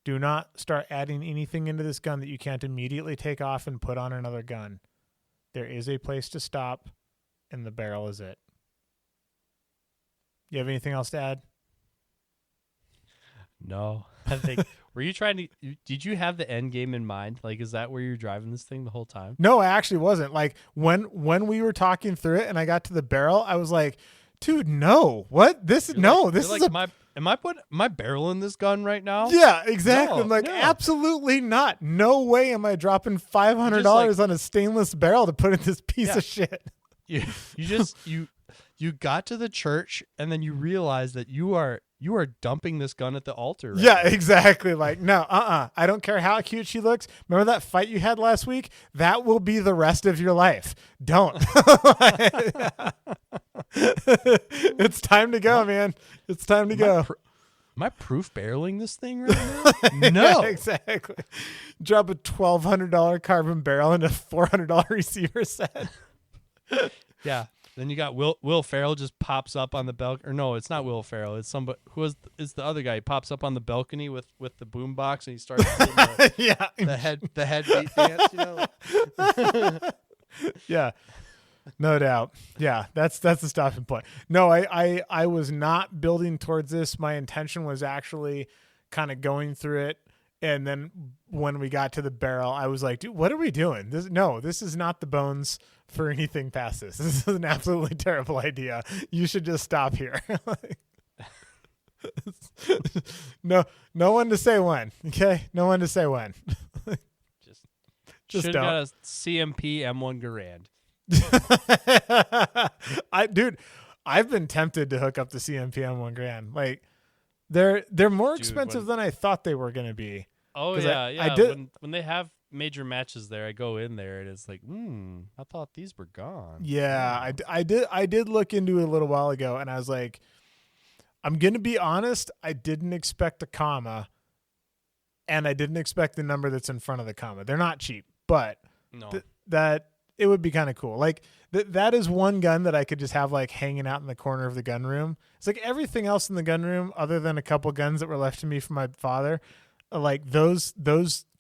Do not start adding anything into this gun that you can't immediately take off and put on another gun. There is a place to stop, and the barrel is it. You have anything else to add? No. I think were you trying to did you have the end game in mind? Like, is that where you're driving this thing the whole time? No, I actually wasn't. Like when we were talking through it and I got to the barrel, I was like, dude, no. What? This is am I putting my barrel in this gun right now? Yeah, exactly. No, I'm like, no. absolutely not. No way am I dropping $500 on a stainless barrel to put in this piece of shit. You got to the church and then you realize that you are dumping this gun at the altar. Right Yeah, now. exactly. Like, no, I don't care how cute she looks. Remember that fight you had last week? That will be the rest of your life. Don't. It's time to go, man. It's time to go. Am I proof barreling this thing right now? No. Yeah, exactly. Drop a $1,200 carbon barrel in a $400 receiver set. Yeah. Then you got Will Ferrell just pops up on the balcony. Or no, it's not Will Ferrell. It's somebody is the other guy. He pops up on the balcony with the boombox and he starts doing the headbeat dance. Yeah, no doubt. Yeah, that's the stopping point. No, I was not building towards this. My intention was actually kind of going through it. And then when we got to the barrel, I was like, dude, what are we doing? This is not the bones for anything past this. This is an absolutely terrible idea. You should just stop here. No one to say when. Okay? No one to say when. Just Just should have don't. got a CMP M1 Garand. I've been tempted to hook up the CMP M1 Grand. Like they're more expensive than I thought they were going to be. Oh yeah, yeah. When they have major matches there, I go in there and it's like, I thought these were gone. Yeah, I did look into it a little while ago, and I was like, I'm gonna be honest, I didn't expect a comma, and I didn't expect the number that's in front of the comma. They're not cheap, but No. that it would be kind of cool. Like that is one gun that I could just have like hanging out in the corner of the gun room. It's like everything else in the gun room, other than a couple guns that were left to me from my father. Like those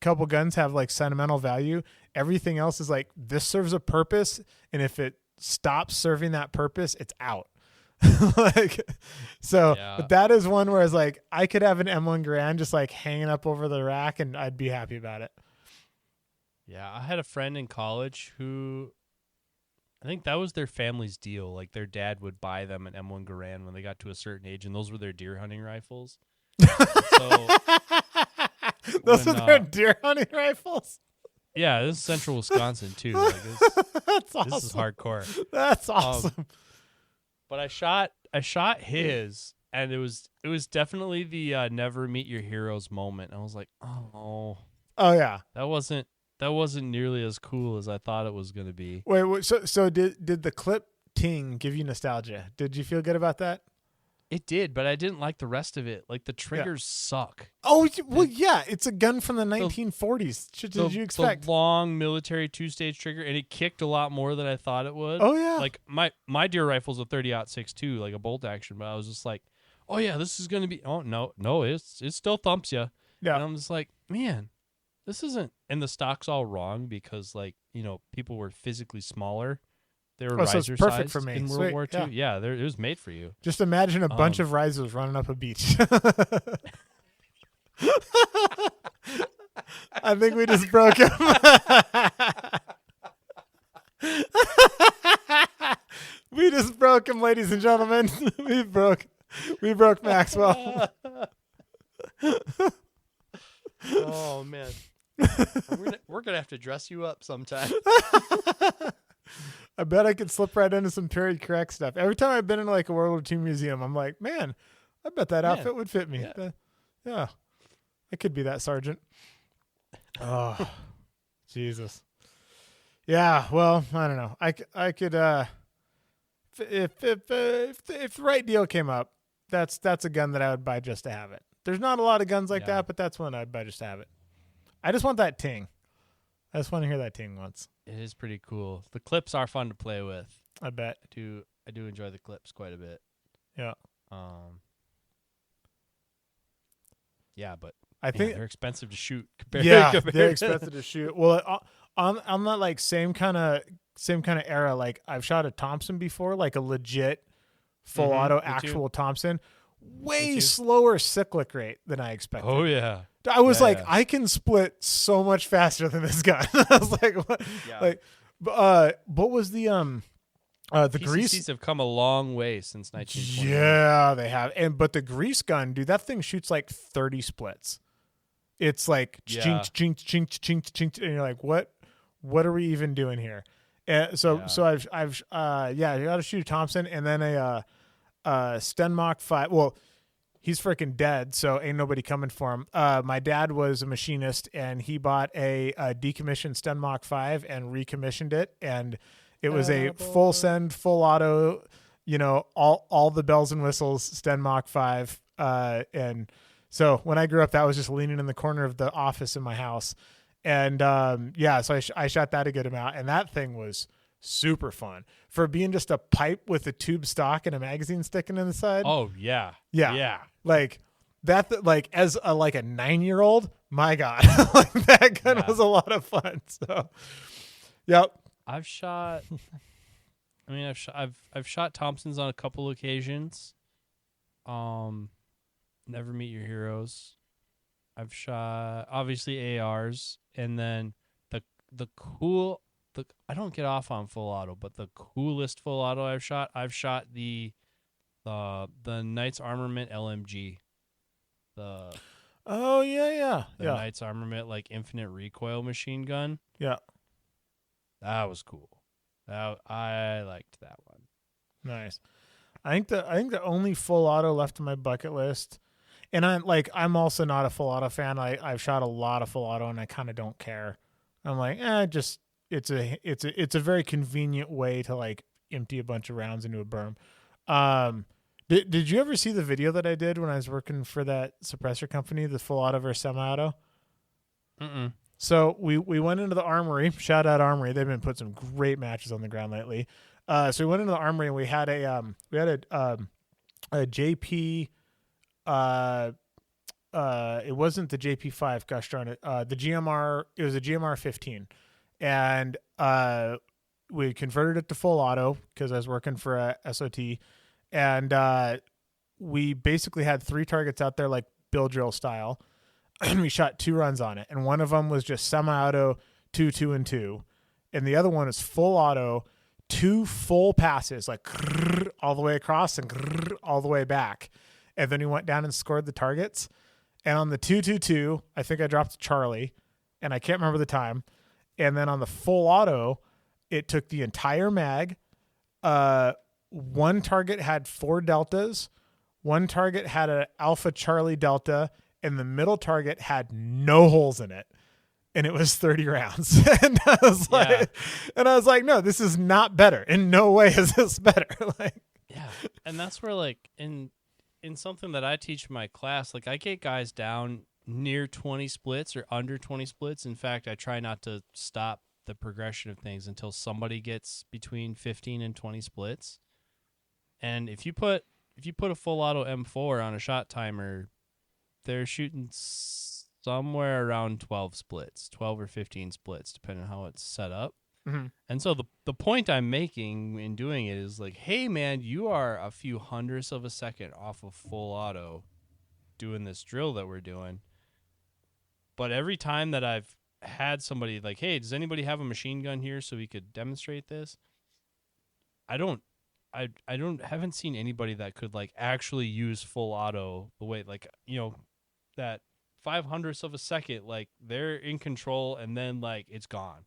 couple guns have like sentimental value. Everything else is like, this serves a purpose, and if it stops serving that purpose, it's out. But that is one where it's like, I could have an M1 Grand just like hanging up over the rack and I'd be happy about it. Yeah, I had a friend in college who I think that was their family's deal. Like their dad would buy them an M1 Garand when they got to a certain age, and those were their deer hunting rifles. So Those when, are their deer hunting rifles. yeah, this is Central Wisconsin too. Like That's awesome. this is hardcore. That's awesome. But I shot his, and it was definitely the never meet your heroes moment. I was like, oh yeah. that wasn't nearly as cool as I thought it was gonna be. Wait. So did the clip ting give you nostalgia? Did you feel good about that? It did, but I didn't like the rest of it. Like the triggers suck. Oh well, yeah. It's a gun from the 1940s. Did you expect the long military 2-stage trigger? And it kicked a lot more than I thought it would. Oh yeah. Like my deer rifle's a 30-06 too, like a bolt action. But I was just like, oh yeah, this is gonna be. Oh no, it still thumps you. Yeah. And I'm just like, man, this isn't. And the stock's all wrong because people were physically smaller. They were so it's riser perfect sized for me. in Sweet, World War II. yeah. Yeah, it was made for you. Just imagine a bunch of risers running up a beach. I think we just broke him. We just broke him, ladies and gentlemen. We broke Maxwell. Oh man, we're gonna have to dress you up sometime. I bet I could slip right into some period correct stuff. Every time I've been in like a World War II museum, I'm like, man, I bet that outfit would fit me. Yeah. I could be that sergeant. Oh, Jesus. Yeah. Well, I don't know. I could, if the right deal came up, that's a gun that I would buy just to have it. There's not a lot of guns like that, but that's one I'd buy just to have it. I just want that ting. I just want to hear that ting once. It is pretty cool. The clips are fun to play with. I bet. I do enjoy the clips quite a bit. Yeah. Yeah, but I think they're expensive to shoot. They're expensive to shoot. Well, on that like same kind of era, like I've shot a Thompson before, like a legit full auto actual Thompson. Way slower cyclic rate than I expected. Oh yeah. I was I can split so much faster than this gun. I was like, what? Yeah. What was the grease? PCCs have come a long way since 1920. Yeah, they have. But the grease gun, dude, that thing shoots like 30 splits. It's like chink, chink, chink, chink, chink, and you're like, what are we even doing here? So I've you got to shoot a Thompson and then a Stenmach 5. Well, he's freaking dead, so ain't nobody coming for him. My dad was a machinist, and he bought a decommissioned Stenmach 5 and recommissioned it, and it was a full send, full auto, all the bells and whistles Stenmach 5. And so when I grew up, that was just leaning in the corner of the office in my house. And so I shot that a good amount, and that thing was super fun for being just a pipe with a tube stock and a magazine sticking in the side. Oh yeah. Like that, like as a 9-year-old, my God, like that gun was a lot of fun. So, yep. I've shot Thompsons on a couple occasions. Never meet your heroes. I've shot obviously ARs, and then I don't get off on full auto, but the coolest full auto I've shot the Knights Armament LMG. The Knights Armament infinite recoil machine gun. Yeah. That was cool. I liked that one. Nice. I think the only full auto left on my bucket list, and I'm also not a full auto fan. I've shot a lot of full auto and I kind of don't care. I'm like, it's a very convenient way to empty a bunch of rounds into a berm. Did you ever see the video that I did when I was working for that suppressor company, the full auto versus semi-auto? Mm-mm. So we went into the armory. Shout out Armory. They've been putting some great matches on the ground lately. So we went into the armory and we had a JP. It wasn't the JP5. Gosh darn it. The GMR. It was a GMR 15, and we converted it to full auto because I was working for a SOT, and we basically had 3 targets out there like bill drill style. And we shot 2 runs on it, and one of them was just semi-auto 2, 2, and 2, and the other one is full auto 2 full passes, like all the way across and all the way back. And then he went down and scored the targets. And on the 2-2-2, I think I dropped Charlie, and I can't remember the time. And then on the full auto, it took the entire mag. One target had 4 deltas. One target had an Alpha Charlie delta, and the middle target had no holes in it. And it was 30 rounds. And I was like, no, this is not better. In no way is this better. Like, yeah. And that's where, like, in something that I teach in my class, like, I get guys down near 20 splits or under 20 splits. In fact, I try not to stop the progression of things until somebody gets between 15 and 20 splits. And if you put a full auto M4 on a shot timer, they're shooting somewhere around 12 or 15 splits, depending on how it's set up. mm-hmm. And so the point I'm making in doing it is like, hey, man, you are a few hundredths of a second off of full auto doing this drill that we're doing. But every time that I've had somebody like, hey, does anybody have a machine gun here so we could demonstrate this? I haven't seen anybody that could like actually use full auto the way, like, you know, that 500ths of a second, like they're in control and then like it's gone.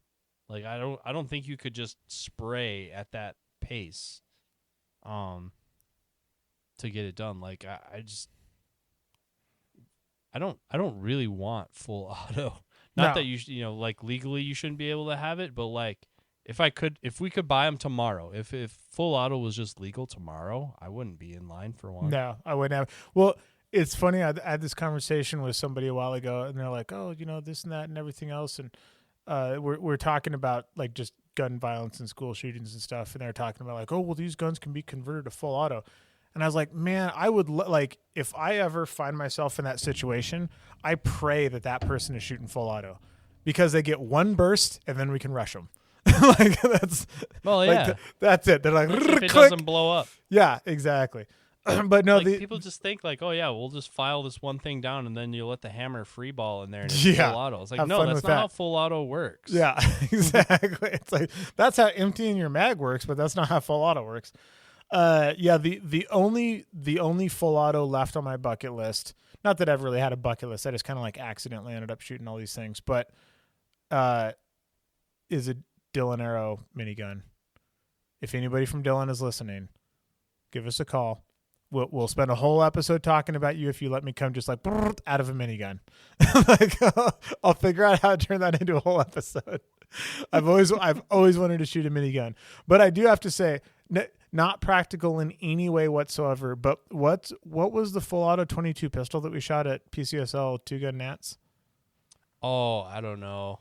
Like I don't think you could just spray at that pace to get it done. Like I don't really want full auto. Not that you know, like legally you shouldn't be able to have it, but like if we could buy them tomorrow, if full auto was just legal tomorrow, I wouldn't be in line for one. No, I wouldn't have. Well, it's funny. I had this conversation with somebody a while ago, and they're like, "Oh, you know, this and that and everything else," and we're talking about like just gun violence and school shootings and stuff, and they're talking about like, "Oh, well, these guns can be converted to full auto," and I was like, "Man, I would like if I ever find myself in that situation, I pray that person is shooting full auto, because they get one burst and then we can rush them." Like that's that's it. They're like, if it doesn't blow up. Yeah, exactly. But no, like, people just think like, oh yeah, we'll just file this one thing down and then you let the hammer free ball in there and it's full auto. It's like, no, that's not how full auto works. Yeah, exactly. It's like that's how emptying your mag works, but that's not how full auto works. Yeah, the only full auto left on my bucket list. Not that I've really had a bucket list. I just kind of like accidentally ended up shooting all these things, but is a Dillon Arrow minigun. If anybody from Dillon is listening, give us a call. We'll spend a whole episode talking about you if you let me come just like out of a minigun. Like I'll figure out how to turn that into a whole episode. I've always wanted to shoot a minigun, but I do have to say, not practical in any way whatsoever. But what was the full auto 22 pistol that we shot at PCSL 2-Gun Nats? Oh, I don't know.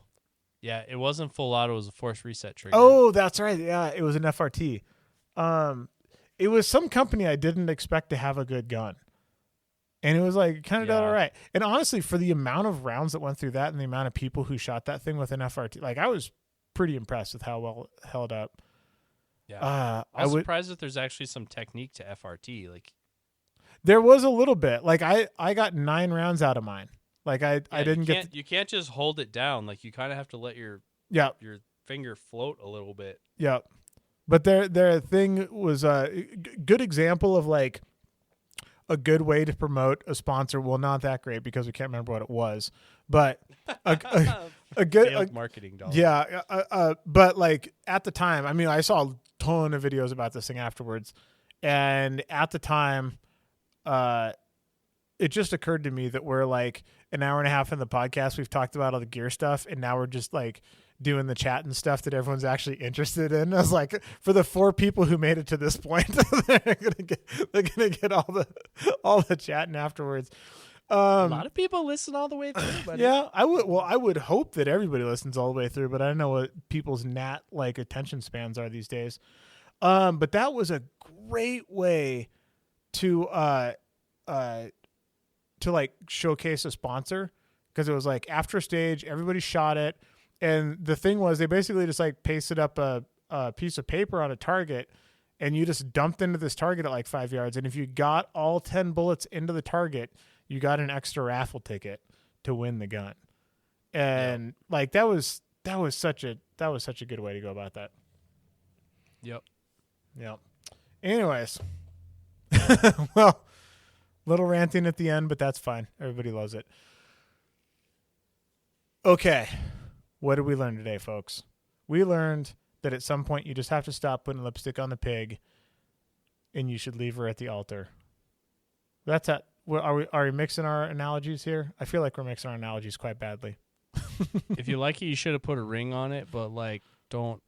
Yeah, it wasn't full auto. It was a force reset trigger. Oh, that's right. Yeah, it was an FRT. It was some company I didn't expect to have a good gun. And it was like kind of done all right. And honestly, for the amount of rounds that went through that and the amount of people who shot that thing with an FRT, like I was pretty impressed with how well it held up. Yeah. I'm surprised that there's actually some technique to FRT. Like there was a little bit. Like I got 9 rounds out of mine. Like I didn't get you can't just hold it down. Like you kind of have to let your finger float a little bit. Yeah. But their thing was a good example of like a good way to promote a sponsor. Well, not that great because we can't remember what it was, but a good marketing dollar. Yeah. But like at the time, I mean, I saw a ton of videos about this thing afterwards, and at the time, it just occurred to me that we're like an hour and a half in the podcast. We've talked about all the gear stuff, and now we're just like doing the chat and stuff that everyone's actually interested in. I was like, for the 4 people who made it to this point, they're gonna get all the chatting afterwards. A lot of people listen all the way through. Buddy. Yeah, I would hope that everybody listens all the way through, but I don't know what people's like attention spans are these days. But that was a great way to like showcase a sponsor, because it was like after stage, everybody shot it. And the thing was, they basically just like pasted up a piece of paper on a target, and you just dumped into this target at like 5 yards. And if you got all 10 bullets into the target, you got an extra raffle ticket to win the gun. And like that was such a good way to go about that. Yep. Yep. Anyways, well, little ranting at the end, but that's fine. Everybody loves it. Okay. What did we learn today, folks? We learned that at some point you just have to stop putting lipstick on the pig and you should leave her at the altar. That's it. Are we mixing our analogies here? I feel like we're mixing our analogies quite badly. If you like it, you should have put a ring on it, but like don't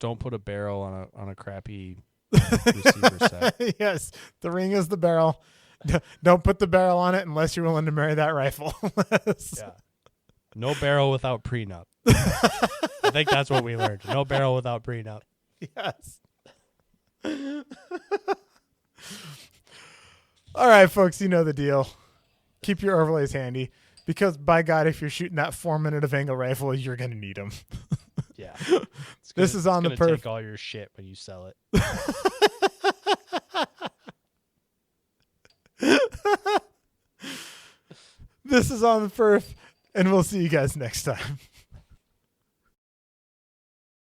put a barrel on a crappy receiver set. Yes, the ring is the barrel. Don't put the barrel on it unless you're willing to marry that rifle. Yeah. No barrel without prenup. I think that's what we learned. No barrel without prenup. Yes. All right, folks, you know the deal. Keep your overlays handy because, by God, if you're shooting that 4-minute of angle rifle, you're going to need them. Yeah. This is on the perf. Take all your shit when you sell it. This is on the perf, and we'll see you guys next time.